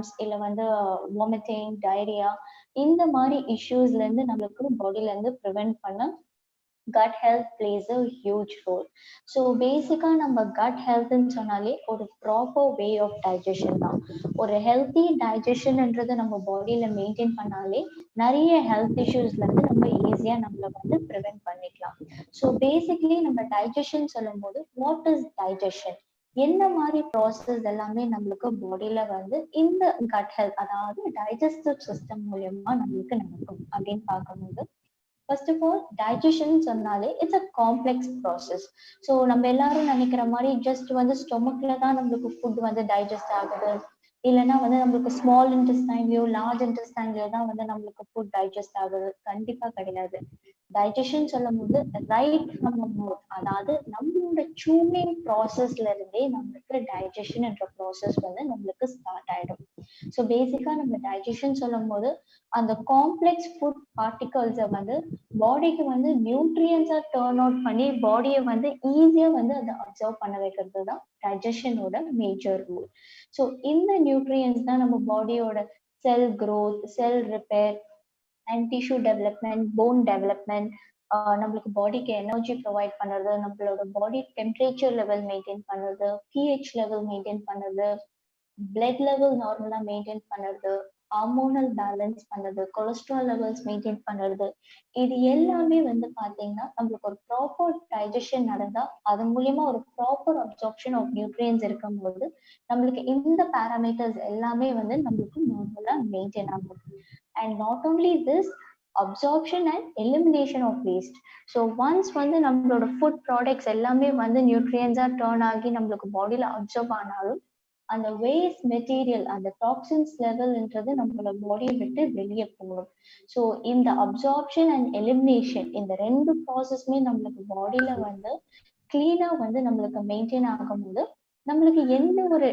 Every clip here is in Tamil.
கிராம்ஸ் இல்ல வந்து வாமிட்டிங், டயரியா இந்த மாதிரி இஷ்யூஸ்ல இருந்து நம்மளுக்கு பாடியில இருந்து ப்ரிவென்ட் பண்ண gut health plays a huge role. So பேசிக்கா நம்ம gut healthன்னு சொன்னாலே ஒரு ப்ராப்பர் வே ஆஃப் டைஜஷன் தான். ஒரு ஹெல்த்தி டைஜஷன்ன்றது நம்ம பாடியில மெயின்டைன் பண்ணாலே நிறைய ஹெல்த் இஷ்யூஸ்ல இருந்து நம்ம ஈஸியா நம்மள வந்து ப்ரிவென்ட் பண்ணிக்கலாம். ஸோ பேசிக்கலி நம்ம டைஜஷன் சொல்லும் போது வாட் இஸ் டைஜஷன், என்ன மாதிரி ப்ராசஸ் எல்லாமே நம்மளுக்கு பாடியில வந்து இந்த கட் ஹெல்த் அதாவது டைஜஸ்டிவ் சிஸ்டம் மூலியமா நம்மளுக்கு நடக்கும் அப்படின்னு பார்க்கும்போது ஃபர்ஸ்ட் ஆஃப் ஆல் டைஜஷன் சொன்னாலே it's a complex process. So நம்ம எல்லாரும் நினைக்கிற மாதிரி ஜஸ்ட் வந்து ஸ்டொமக்ல தான் நம்மளுக்கு ஃபுட் வந்து டைஜஸ்ட் ஆகுது, இல்லைன்னா வந்து நம்மளுக்கு ஸ்மால் இன்டெஸ்டைன்லயோ லார்ஜ் இன்டெஸ்டைன்லயோ தான் வந்து நம்மளுக்கு ஃபுட் டைஜஸ்ட் ஆகுது. கண்டிப்பா கிடையாது. டைஜஷன் சொல்லும் போது ரைட் ஃப்ரம் மவுத், அதாவது நம்மளோட சூமிங் ப்ராசஸ்ல இருந்தே நம்மளுக்கு டைஜஷன் என்ற ப்ராசஸ் வந்து நம்மளுக்கு ஸ்டார்ட் ஆயிடும். ஸோ பேசிக்கா நம்ம டைஜஷன் சொல்லும் போது அந்த காம்ப்ளெக்ஸ் ஃபுட் பார்ட்டிகல்ஸை வந்து பாடிக்கு வந்து நியூட்ரியன்ஸா டர்ன் அவுட் பண்ணி பாடியை வந்து ஈஸியா வந்து அதை அப்சர்வ் பண்ண வைக்கிறது தான் டைஜஷனோட மேஜர் ரூல். ஸோ இந்த நியூட்ரியன்ஸ் தான் நம்ம பாடியோட செல் growth, sell repair and tissue development, phone development, நம்மளுக்கு பாடிக்கு எனர்ஜி ப்ரொவைட் பண்ணுறது, நம்மளோட பாடி டெம்பரேச்சர் லெவல் மெயின்டைன் பண்ணுறது, பிஹெச் லெவல் மெயின்டைன் பண்ணுறது, பிளட் லெவல் நார்மலா மெயின்டைன் பண்ணுறது, ஹார்மோனல் பேலன்ஸ் பண்ணுறது, கொலஸ்ட்ரால் லெவல்ஸ் மெயின்டைன் பண்ணுறது, இது எல்லாமே வந்து பார்த்தீங்கன்னா நம்மளுக்கு ஒரு ப்ராப்பர் டைஜஷன் நடந்தா அது மூலியமா ஒரு ப்ராப்பர் அப்சார்ப்ஷன் ஆஃப் நியூட்ரியன்ஸ் இருக்கும்போது நம்மளுக்கு இந்த பேராமீட்டர்ஸ் எல்லாமே வந்து நம்மளுக்கு நார்மலா மெயின்டைன் ஆகும். And not only this, absorption and elimination of waste. So once வந்து நம்மளோட ஃபுட் ப்ராடக்ட்ஸ் எல்லாமே வந்து நியூட்ரியன்ஸா டர்ன் ஆகி நம்மளுக்கு பாடியில அப்சர்வ் ஆனாலும் அந்த வேஸ்ட் மெட்டீரியல், அந்த டாக்ஸின்ஸ் லெவல்ன்றது நம்மளோட பாடியை விட்டு வெளியே போகும். ஸோ இந்த அப்சார்ப்ஷன் அண்ட் எலிமினேஷன் இந்த ரெண்டு ப்ராசஸ்மே நம்மளுக்கு பாடியில வந்து கிளீனா வந்து நம்மளுக்கு மெயின்டைன் ஆகும்போது நம்மளுக்கு எந்த ஒரு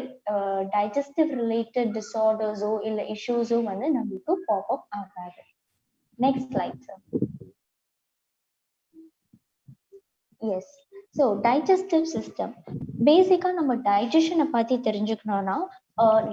டைஜஸ்டிவ் ரிலேட்டட் டிஸார்டர்ஸோ இல்லை இஷ்யூஸோ வந்து நம்மளுக்கு பாப் அப் ஆகாது. Next slide sir. Yes, so digestive system. பேசிக்கா நம்ம டைஜஷனை பத்தி தெரிஞ்சுக்கணும்னா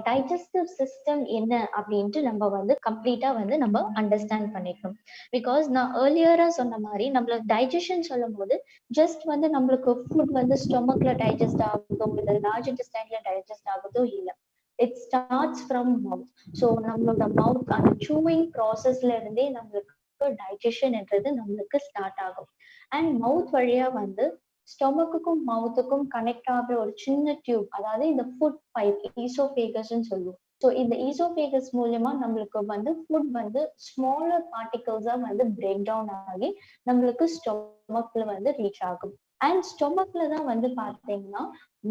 டைஜஸ்டிவ் சிஸ்டம் என்ன அப்படின்ட்டு நம்ம வந்து கம்ப்ளீட்டா வந்து நம்ம அண்டர்ஸ்டாண்ட் பண்ணிக்கணும். பிகாஸ் நான் ஏர்லியரா சொன்ன மாதிரி நம்மள டைஜஷன் சொல்லும் போது ஜஸ்ட் வந்து நம்மளுக்கு ஃபுட் வந்து ஸ்டொமக்ல டைஜஸ்ட் ஆகுதோ இல்லை லார்ஜ் இன்டெஸ்டைன்ல டைஜஸ்ட் ஆகுதோ இல்லை, it starts from mouth. So நம்மளோட மவுத் அந்த சூவிங் ப்ராசஸ்ல இருந்தே நம்மளுக்கு டைஜஷன் என்றது நம்மளுக்கு ஸ்டார்ட் ஆகும். அண்ட் மவுத் வழியா வந்து ஸ்டொமக்குக்கும் மவுத்துக்கும் கனெக்ட் ஆகிற ஒரு சின்ன டியூப், அதாவது இந்த ஃபுட் பைப், ஈசோபேகஸ்ன்னு சொல்லுவோம். ஸோ இந்த ஈசோபேகஸ் மூலியமா நம்மளுக்கு வந்து ஃபுட் வந்து ஸ்மாலர் பார்ட்டிகல்ஸா வந்து பிரேக் டவுன் ஆகி நம்மளுக்கு ஸ்டொமக்ல வந்து ரீச் ஆகும். அண்ட் ஸ்டொமக்ல தான் வந்து பார்த்தீங்கன்னா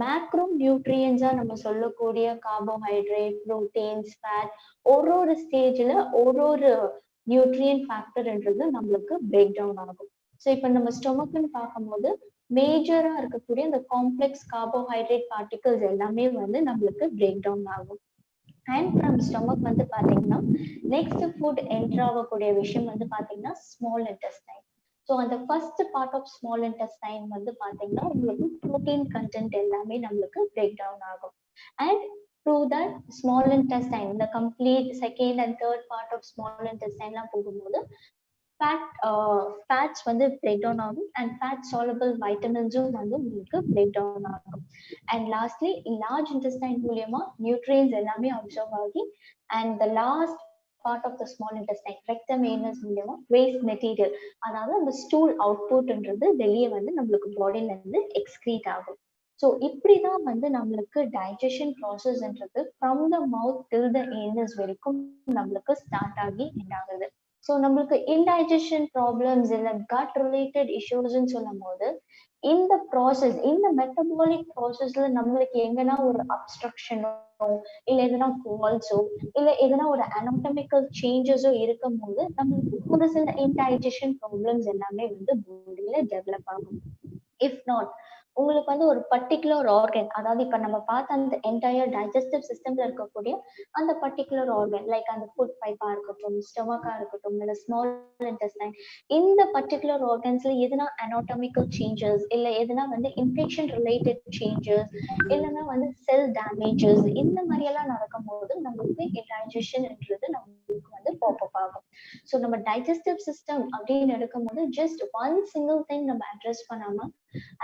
மேக்ரோ நியூட்ரியன்ஸா நம்ம சொல்லக்கூடிய கார்போஹைட்ரேட், புரோட்டீன்ஸ், ஃபேட் ஒரு ஒரு ஸ்டேஜ்ல ஒரு நியூட்ரியன் ஃபேக்டர்ன்றது நம்மளுக்கு பிரேக் டவுன் ஆகும். ஸோ இப்போ நம்ம ஸ்டொமக்னு பார்க்கும்போது மேஜரா இருக்கக்கூடிய இந்த காம்ப்ளெக்ஸ் கார்போஹைட்ரேட் பார்ட்டிகல்ஸ் எல்லாமே வந்து நம்மளுக்கு பிரேக் டவுன் ஆகும். அண்ட் ஃப்ரம் ஸ்டொமக் வந்து பாத்தீங்கன்னா நெக்ஸ்ட் ஃபுட் என்டர் ஆகக்கூடிய விஷயம் வந்து பாத்தீங்கன்னா ஸ்மால் இன்டெஸ்டைன். ஸோ அந்த first part of small intestine வந்து பாத்தீங்கன்னா உங்களுக்கு ப்ரோட்டீன் கண்டென்ட் எல்லாமே நம்மளுக்கு பிரேக் டவுன் ஆகும். And through that small intestine, the complete second and third part of small intestine எல்லாம் போகும்போது ஃபேட்ஸ் வந்து பிரேக் டவுன் ஆகும் அண்ட் ஃபேட் சாலபிள் வைட்டமின்ஸும் வந்து உங்களுக்கு பிரேக் டவுன் ஆகும். அண்ட் லாஸ்ட்லி லார்ஜ் இன்டெஸ்டைன் மூலியமா நியூட்ரியன்ஸ் எல்லாமே அப்சர்வ் ஆகி and the last part of the small intestine rectum anus மூலியமா வேஸ்ட் மெட்டீரியல், அதாவது அந்த ஸ்டூல் அவுட்புட்ன்றது வெளியே வந்து நம்மளுக்கு பாடியில இருந்து எக்ஸ்கிரீட் ஆகும். ஸோ இப்படிதான் வந்து நம்மளுக்கு டைஜஷன் ப்ராசஸ்ன்றது ஃப்ரம் த மவுத் டில் த ஏனஸ் வரைக்கும் நம்மளுக்கு ஸ்டார்ட் ஆகி எண்ட் ஆகுது. ஸோ நம்மளுக்கு இன்டைஜஷன் ப்ராப்ளம்ஸ் இல்லை கட் ரிலேட்டட் இஷ்யூஸ்ன்னு சொல்லும் போது இந்த ப்ராசஸ், இந்த மெட்டபாலிக் ப்ராசஸ்ல நம்மளுக்கு எங்கன்னா ஒரு அப்ஸ்ட்ரக்ஷனோ இல்லை எதனா ஃபால்ஸோ இல்லை எதனா ஒரு அனாட்டமிக்கல் சேஞ்சஸோ இருக்கும் போது நம்மளுக்கு ஒரு சில இன்டைஜஷன் ப்ராப்ளம்ஸ் எல்லாமே வந்து பாடியில டெவலப் ஆகும். இஃப் நாட் உங்களுக்கு வந்து ஒரு பர்டிகுலர் ஆர்கன், அதாவது இப்ப நம்ம பார்த்த அந்த என்டையர் டைஜஸ்டிவ் சிஸ்டம்ல இருக்கக்கூடிய அந்த பர்டிகுலர் ஆர்கன், லைக் அந்த ஃபுட் பைப்பா இருக்கட்டும், ஸ்டொமக்கா இருக்கட்டும், இல்ல ஸ்மால் இன்டெஸ்டைன், இந்த பர்டிகுலர் ஆர்கன்ஸ்ல எதுனா அனாட்டமிக்கல் சேஞ்சஸ், இல்ல எதுனா வந்து இன்ஃபெக்ஷன் ரிலேட்டட் சேஞ்சஸ், இல்லைன்னா வந்து செல் டேமேஜஸ், இந்த மாதிரி எல்லாம் நடக்கும்போது நம்மளுக்கு டைஜஷன்ன்றது நம்மளுக்கு வந்து பாப்அப் ஆகும். ஸோ நம்ம டைஜஸ்டிவ் சிஸ்டம் அப்படின்னு எடுக்கும்போது ஜஸ்ட் ஒன் சிங்கிள் திங் நம்ம அட்ரஸ் பண்ணாம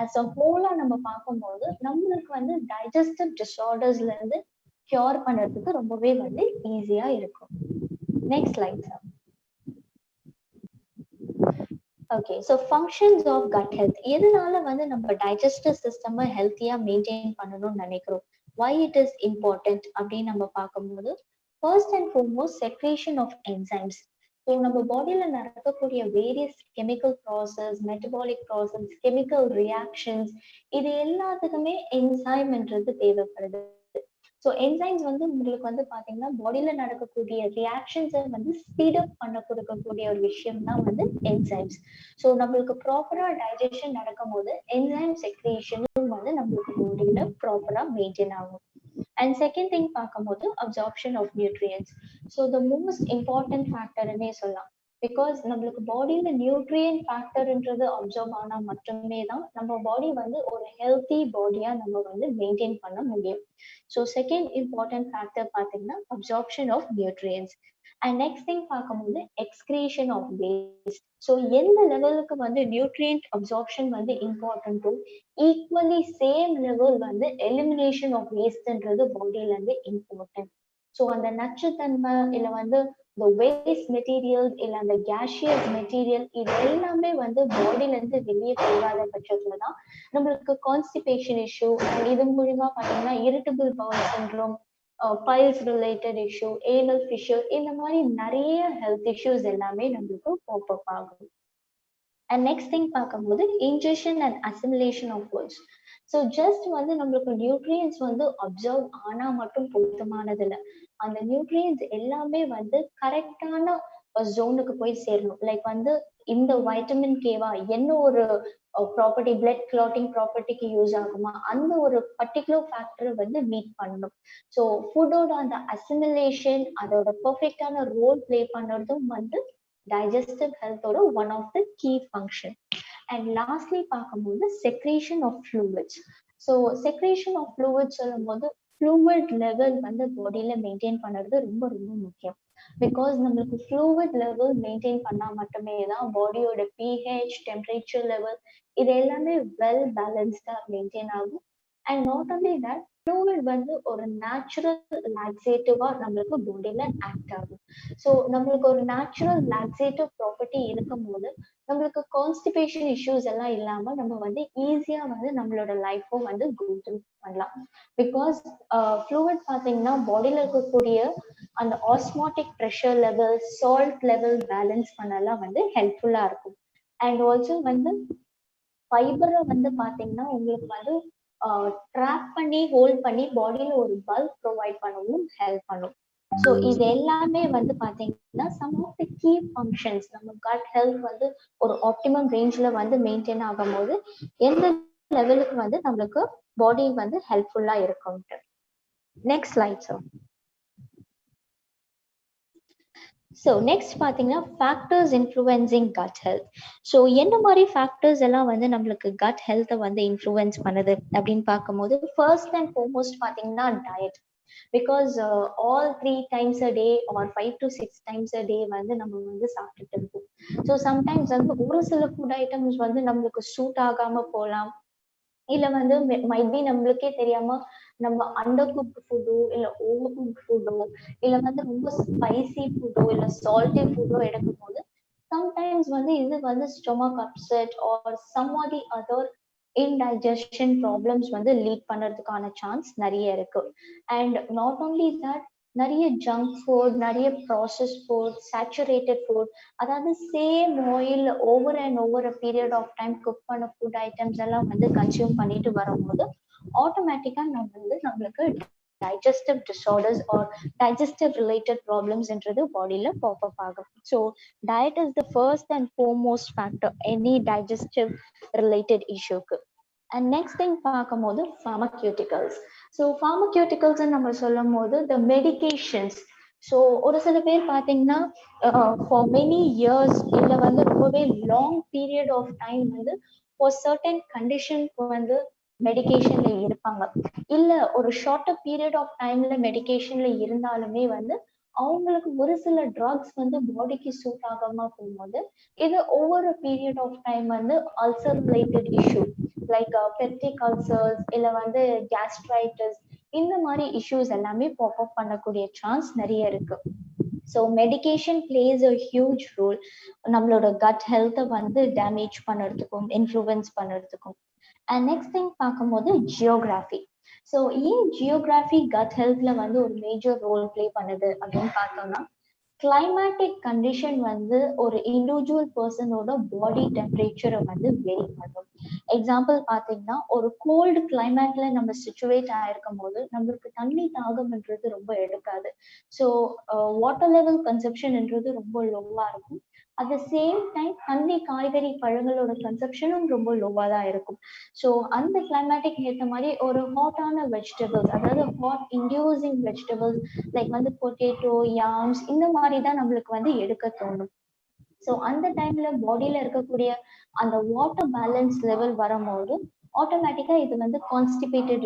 அஸ் அ ஹோலா நம்ம பார்க்கும்போது நம்மளுக்கு வந்து டைஜஸ்டிவ் டிஸார்டர்ஸ்ல இருந்து கியூர் பண்றதுக்கு ரொம்பவே வந்து ஈஸியா இருக்கும். Next slide sir. Okay, so functions of gut health. எதனால வந்து நம்ம டைஜஸ்டிவ் சிஸ்டம் ஹெல்த்தியா மெயின்டைன் பண்ணணும்னு நினைக்கிறோம், why it is important அப்படின்னு நம்ம பார்க்கும்போது, first and foremost secretion of enzymes. So நம்ம பாடியில நடக்கக்கூடிய various chemical process, metabolic process, chemical reactions, இது எல்லாத்துக்குமே என்சைம்ன்றது தேவைப்படுது. ஸோ என்சைம்ஸ் வந்து உங்களுக்கு வந்து பாத்தீங்கன்னா பாடியில நடக்கக்கூடிய ரியாக்ஷன்ஸை வந்து ஸ்பீட் அப் பண்ண கொடுக்கக்கூடிய ஒரு விஷயம் தான் வந்து என்சைம்ஸ். ஸோ நம்மளுக்கு ப்ராப்பரா டைஜஷன் நடக்கும் போது என்சைம் செக்ரேஷனும் வந்து நம்மளுக்கு பாடியில ப்ராப்பரா மெயின்டைன் ஆகும். அண்ட் செகண்ட் திங் பார்க்கும்போது absorption of nutrients. So the most important ஃபேக்டர்னே சொல்லலாம். பிகாஸ் நம்மளுக்கு பாடியில நியூட்ரியன் ஃபேக்டர்ன்றது அப்சர்வ் ஆனா மட்டுமே தான் நம்ம பாடி வந்து ஒரு ஹெல்த்தி பாடியா நம்ம வந்து மெயின்டைன் பண்ண முடியும். ஸோ செகண்ட் இம்பார்ட்டன்ட் ஃபேக்டர் பார்த்தீங்கன்னா absorption of nutrients. And next thing பார்க்கும்போது எக்ஸ்கிரீஷன் ஆஃப் வேஸ்ட். ஸோ எந்த லெவலுக்கு வந்து நியூட்ரியன்ட் அப்சார்ப்ஷன் வந்து இம்பார்ட்டன்ட்டோ ஈக்குவலி சேம் லெவல் வந்து எலிமினேஷன் ஆஃப் வேஸ்ட்ன்றது பாடியில இருந்து இம்பார்ட்டன்ட். ஸோ அந்த நச்சுத்தன்மை இல்ல வந்து இந்த வேஸ்ட் மெட்டீரியல் இல்ல அந்த கேஷியஸ் மெட்டீரியல் இது எல்லாமே வந்து பாடியில இருந்து வெளியே போகாத பட்சத்துல தான் நம்மளுக்கு கான்ஸ்டிபேஷன் இஷ்யூ, அண்ட் இது மூலியமா பாத்தீங்கன்னா irritable bowel syndrome, piles related issue, anal fissure, இந்த மாதிரி நிறைய ஹெல்த் இஷ்யூஸ் எல்லாமே நம்மளுக்கு பாப்அப் ஆகும். அண்ட் நெக்ஸ்ட் திங் பார்க்கும்போது ingestion and assimilation of foods. So just வந்து நம்மளுக்கு நியூட்ரியன்ஸ் வந்து அப்சர்வ் ஆனா மட்டும் போதுமானது இல்லை. அந்த நியூட்ரியன்ஸ் எல்லாமே வந்து கரெக்டான ஜோனுக்கு போய் சேரணும். லைக் வந்து இந்த வைட்டமின் கேவா என்ன ஒரு ப்ராப்பர்ட்டி, பிளட் கிளாட்டிங் ப்ராப்பர்ட்டிக்கு யூஸ் ஆகுமா, அந்த ஒரு பர்டிகுலர் ஃபேக்டரை வந்து மீட் பண்ணணும். ஸோ ஃபுட்டோட அந்த அசிமுலேஷன் அதோட பர்ஃபெக்டான ரோல் பிளே பண்ணுறதும் வந்து digestive health ஓட one of the key function. And lastly பார்க்கும்போது secretion of fluids. So secretion of fluids சொல்லும்போது fluid level வந்து பாடியில மெயின்டைன் பண்றது ரொம்ப ரொம்ப முக்கியம். பிகாஸ் நம்மளுக்கு fluid level மெயின்டைன் பண்ணா மட்டுமே தான் பாடியோட pH, டெம்பரேச்சர் லெவல் இது எல்லாமே வெல் பேலன்ஸ்டா மெயின்டைன் ஆகும். And not only that, fluid வந்து ஒரு நேச்சுரல் லாக்ஸேட்டிவா நம்மளுக்கு பாடியில ஆக்ட் ஆகும். ஸோ நம்மளுக்கு ஒரு நேச்சுரல் லாக்ஸேட்டிவ் ப்ராப்பர்ட்டி இருக்கும் போது நம்மளுக்கு கான்ஸ்டிபேஷன் இஷ்யூஸ் எல்லாம் இல்லாம நம்ம வந்து ஈஸியா வந்து நம்மளோட லைஃப்பும் வந்து கோ த்ரூ பண்ணலாம். பிகாஸ் ஃப்ளூயிட் பார்த்தீங்கன்னா பாடியில இருக்கக்கூடிய அந்த osmotic pressure level, salt level balance பண்ணலாம் வந்து ஹெல்ப்ஃபுல்லா இருக்கும். அண்ட் ஆல்சோ வந்து ஃபைபரை வந்து பாத்தீங்கன்னா உங்களுக்கு வந்து ட்ராப் பண்ணி ஹோல்ட் பண்ணி பாடியில ஒரு பல்க் ப்ரொவைட் பண்ணவும் ஹெல்ப் பண்ணும். ஸோ இது எல்லாமே வந்து பாத்தீங்கன்னா some of the key functions நம்ம கட் ஹெல்த் வந்து ஒரு ஆப்டிமம் ரேஞ்ச்ல வந்து மெயின்டைன் ஆகும் போது எந்த லெவலுக்கு வந்து நம்மளுக்கு பாடி வந்து ஹெல்ப்ஃபுல்லா இருக்கும்ட்டு. Next slide sir. So next பார்த்தீங்கன்னா factors influencing gut health. So என்ன மாதிரி ஃபேக்டர்ஸ் எல்லாம் வந்து நம்மளுக்கு கட் ஹெல்த்தை வந்து இன்ஃப்ளூயன்ஸ் பண்ணுது அப்படின்னு பார்க்கும்போது ஃபர்ஸ்ட் அண்ட் ஃபார்மோஸ்ட் பார்த்தீங்கன்னா diet. Because all 3 times a day or 5 to 6 times a day வந்து நம்ம வந்து சாப்பிட்டுட்டு இருக்கோம். ஸோ சம்டைம்ஸ் வந்து ஒரு சில ஃபுட் ஐட்டம்ஸ் வந்து நம்மளுக்கு சூட் ஆகாம போகலாம், இல்ல வந்து மைட் பி நம்மளுக்கே தெரியாம நம்ம அண்டர் குக்ட் ஃபுட்டோ இல்ல ஓவர் குக்ட் ஃபுட்டோ இல்ல வந்து ரொம்ப ஸ்பைசி ஃபுட்டோ இல்ல சால்ட்டி ஃபுட்டோ எடுக்கும் போது சம்டைம்ஸ் வந்து இது வந்து stomach upset or some or the other indigestion problems வந்து லீட் பண்றதுக்கான சான்ஸ் நிறைய இருக்கு. அண்ட் நாட் ஓன்லி தட், நிறைய ஜங்க் ஃபுட், நிறைய ப்ராசஸ் ஃபுட், சேச்சுரேட்டட் ஃபுட், அதாவது same oil over and over a period of time cook பண்ண ஃபுட் ஐட்டம்ஸ் எல்லாம் வந்து கன்சியூம் பண்ணிட்டு வரும்போது ஆட்டோமேட்டிக்கா நம்ம வந்து நம்மளுக்கு digestive disorders or digestive related problems என்றது பாடியில பாப்அப் ஆகும். So diet is the first and foremost factor any digestive related issueக்கு. அண்ட் நெக்ஸ்ட் திங் பார்க்கும்போது pharmaceuticals. ஸோ pharmaceuticals நம்ம சொல்லும் போது the medications. ஸோ ஒரு சில பேர் பார்த்தீங்கன்னா ஃபார் மெனி இயர்ஸ் இல்லை வந்து ரொம்பவே லாங் பீரியட் ஆஃப் டைம் வந்து ஃபார் சர்டன் கண்டிஷனுக்கு வந்து மெடிகேஷன்ல இருப்பாங்க. இல்ல ஒரு ஷார்ட்டர் பீரியட் ஆஃப் டைம்ல மெடிகேஷன்ல இருந்தாலுமே வந்து அவங்களுக்கு ஒரு சில ட்ரக்ஸ் வந்து பாடிக்கு சூட் ஆகாம போகும்போது இது ஒவ்வொரு பீரியட் ஆஃப் டைம் வந்து ulcer related issue like peptic ulcers இல்ல வந்து கேஸ்ட்ரைட்டிஸ் இந்த மாதிரி இஷ்யூஸ் எல்லாமே பாப் அப் பண்ணக்கூடிய சான்ஸ் நிறைய இருக்கு. So medication plays a huge role நம்மளோட கட் ஹெல்த்தை வந்து டேமேஜ் பண்ணுறதுக்கும் இன்ஃப்ளூயன்ஸ் பண்ணுறதுக்கும். அண்ட் நெக்ஸ்ட் திங் பார்க்கும்போது ஜியோகிராஃபி. ஸோ ஏன் ஜியோகிராஃபி கட் ஹெல்த்ல வந்து ஒரு மேஜர் ரோல் பிளே பண்ணுது அப்படின்னு பார்த்தோம்னா கிளைமேட்டிக் கண்டிஷன் வந்து ஒரு இண்டிவிஜுவல் பர்சனோட பாடி டெம்பரேச்சரை வந்து வேரி பண்ணும். எக்ஸாம்பிள் பார்த்தீங்கன்னா ஒரு கோல்டு கிளைமேட்ல நம்ம சிச்சுவேட் ஆயிருக்கும் போது நம்மளுக்கு தண்ணி தாகம்ன்றது ரொம்ப எடுக்காது. ஸோ வாட்டர் லெவல் கன்சப்ஷன்ன்றது ரொம்ப லோவா இருக்கும். அட் த சேம் டைம் தண்ணி காய்கறி பழங்களோட கன்சப்ஷனும் ரொம்ப லோவா தான் இருக்கும். ஸோ அந்த கிளைமேட்டிக் ஏற்ற மாதிரி ஒரு ஹாட்டான வெஜிடபிள்ஸ் அதாவது ஹாட் இன்டியூசிங் வெஜிடபிள்ஸ் லைக் வந்து பொட்டேட்டோ யாம்ஸ் இந்த மாதிரி தான் நம்மளுக்கு வந்து எடுக்க தோணும். ஸோ அந்த டைம்ல பாடியில இருக்கக்கூடிய அந்த வாட்டர் பேலன்ஸ் லெவல் வரும்போது ஆட்டோமேட்டிக்கா இது வந்து கான்ஸ்டிபேட்டட்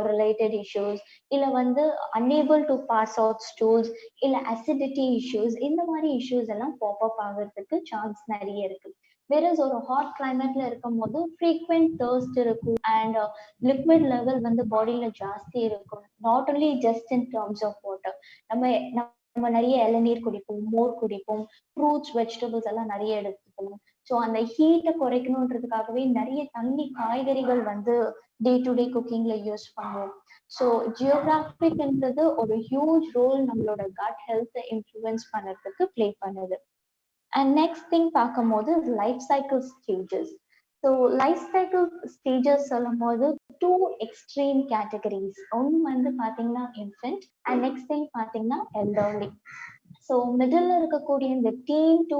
ரிலேட்டட் இஷ்யூஸ் இல்ல வந்து unable to pass out stools இல்ல அசிடிட்டி இஷ்யூஸ் இந்த மாதிரி இஷ்யூஸ் எல்லாம் பாப் அப் ஆகிறதுக்கு சான்ஸ் நிறைய இருக்கு. வேறஸ் ஒரு ஹாட் கிளைமேட்ல இருக்கும் போது ஃப்ரீக்வெண்ட் தர்ஸ்ட் இருக்கும் அண்ட் லிக்விட் லெவல் வந்து பாடியில ஜாஸ்தி இருக்கும். Not only just in terms of water, நம்ம நிறைய இளநீர் குடிப்போம், மோர் குடிப்போம், ஃப்ரூட்ஸ் வெஜிடபிள்ஸ் எல்லாம் நிறைய எடுத்துப்போம். ஸோ அந்த ஹீட்டை குறைக்கணுன்றதுக்காகவே நிறைய தண்ணி காய்கறிகள் வந்து டே டு டே குக்கிங்ல யூஸ் பண்ணுவோம். ஸோ ஜியோகிராபிக்ன்றது ஒரு ஹியூஜ் ரோல் நம்மளோட கட் ஹெல்த்தை இன்ஃப்ளூயன்ஸ் பண்ணுறதுக்கு பிளே பண்ணுது. அண்ட் நெக்ஸ்ட் திங் பார்க்கும்போது life cycle stages. So life cycle stages சொல்லும் போது டூ எக்ஸ்ட்ரீம் கேட்டகரிஸ். ஒன்று வந்து பார்த்தீங்கன்னா இன்ஃபென்ட் அண்ட் நெக்ஸ்ட் திங் பார்த்தீங்கன்னா எல்டர்லி. ஸோ மிடில் இருக்கக்கூடிய இந்த teen to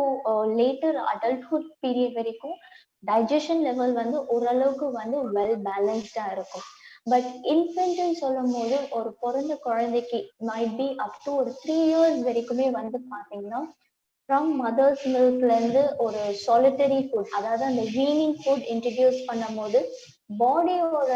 later adulthood period வரைக்கும் டைஜஷன் லெவல் வந்து ஓரளவுக்கு வந்து வெல் பேலன்ஸ்டா இருக்கும். பட் இன்ஃபென்ட்னு சொல்லும் போது ஒரு பிறந்த குழந்தைக்கு மைட் பி அப் டு ஒரு 3 years வரைக்குமே வந்து பார்த்தீங்கன்னா ஃப்ரம் மதர்ஸ் மில்க்ல இருந்து ஒரு சாலிட்டரி ஃபுட் அதாவது அந்த வீனிங் ஃபுட் இன்ட்ரடியூஸ் பண்ணும் போது பாடியோட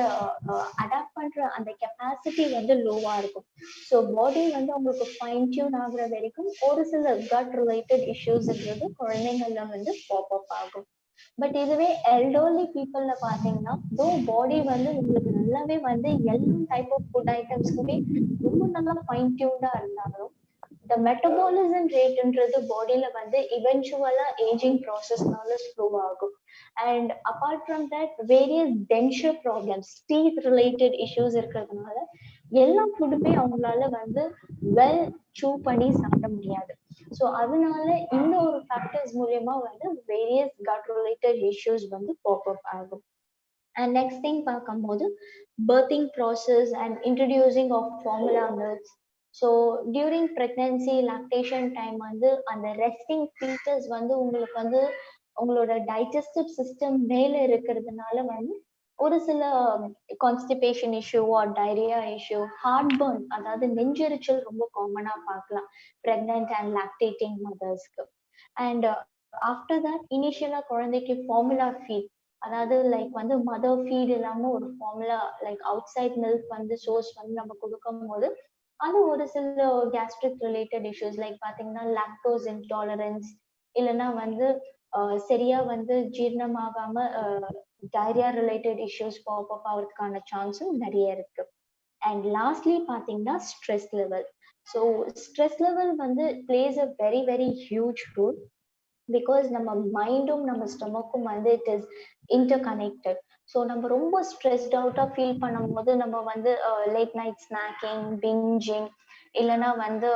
அடாப்ட் பண்ற அந்த கெப்பாசிட்டி வந்து லோவா இருக்கும். ஸோ பாடி வந்து உங்களுக்கு ஃபைன் டியூன் ஆகுற வரைக்கும் ஒரு சில கட் ரிலேட்டட் இஷ்யூஸ்ன்றது குழந்தைங்கள்ல வந்து பாப் அப் ஆகும். பட் இதுவே எல்டர்லி பீப்புள்ல பாத்தீங்கன்னா தோ பாடி வந்து உங்களுக்கு நல்லாவே வந்து எல்லா டைப் ஆஃப் ஃபுட் ஐட்டம்ஸ்க்குமே ரொம்ப நல்லா ஃபைன் டியூன்டா இருந்தாலும் the metabolism rateன்றது பாடியில வந்து eventually aging processனால ஸ்லோ ஆகும். And apart from that various denture problems teeth related issues இருக்கிறதுனால எல்லா ஃபுட்டுமே அவங்களால வந்து வெல் சூ பண்ணி சாப்பிட முடியாது. ஸோ அதனால இந்த ஒரு ஃபேக்டர்ஸ் மூலியமா வந்து வேரியஸ் கட் ரிலேட்டட் இஷ்யூஸ் வந்து பாப் அப் ஆகும். அண்ட் நெக்ஸ்ட் திங் பார்க்கும்போது birthing process and introducing of formula milks. So during pregnancy lactation time வந்து அந்த ரெஸ்டிங் ஃபீட்டஸ் வந்து உங்களுக்கு வந்து உங்களோட டைஜஸ்டிவ் சிஸ்டம் மேல இருக்கிறதுனால வந்து ஒரு சில constipation issue or diarrhoea issue, heartburn அதாவது நெஞ்செரிச்சல் ரொம்ப காமனா பார்க்கலாம் பிரெக்னன்ட் அண்ட் லாக்டேட்டிங் மதர்ஸ்க்கு. அண்ட் ஆஃப்டர் தட் இனிஷியலா குழந்தைக்கு ஃபார்முலா ஃபீட் அதாவது லைக் வந்து மதர் ஃபீட் இல்லாம ஒரு formula like outside milk வந்து சோர்ஸ் வந்து நம்ம கொடுக்கும் போது அது ஒரு சில கேஸ்ட்ரிக் ரிலேட்டட் இஷ்யூஸ் லைக் பாத்தீங்கன்னா லாக்டோஸ் இன்டாலரன்ஸ் இல்லைன்னா வந்து சரியா வந்து ஜீரணமாகாம diarrhoea related issues pop up ஆகிறதுக்கான சான்ஸும் நிறைய இருக்கு. அண்ட் லாஸ்ட்லி பாத்தீங்கன்னா stress level. So stress level வந்து plays a very very huge role because நம்ம மைண்டும் நம்ம ஸ்டொமக்கும் வந்து it is interconnected. So நம்ம ரொம்ப ஸ்ட்ரெஸ்ட் அவுட்டாக ஃபீல் பண்ணும் போது நம்ம வந்து லேட் நைட் ஸ்நாக்கிங், பிஞ்சிங் இல்லைன்னா வந்து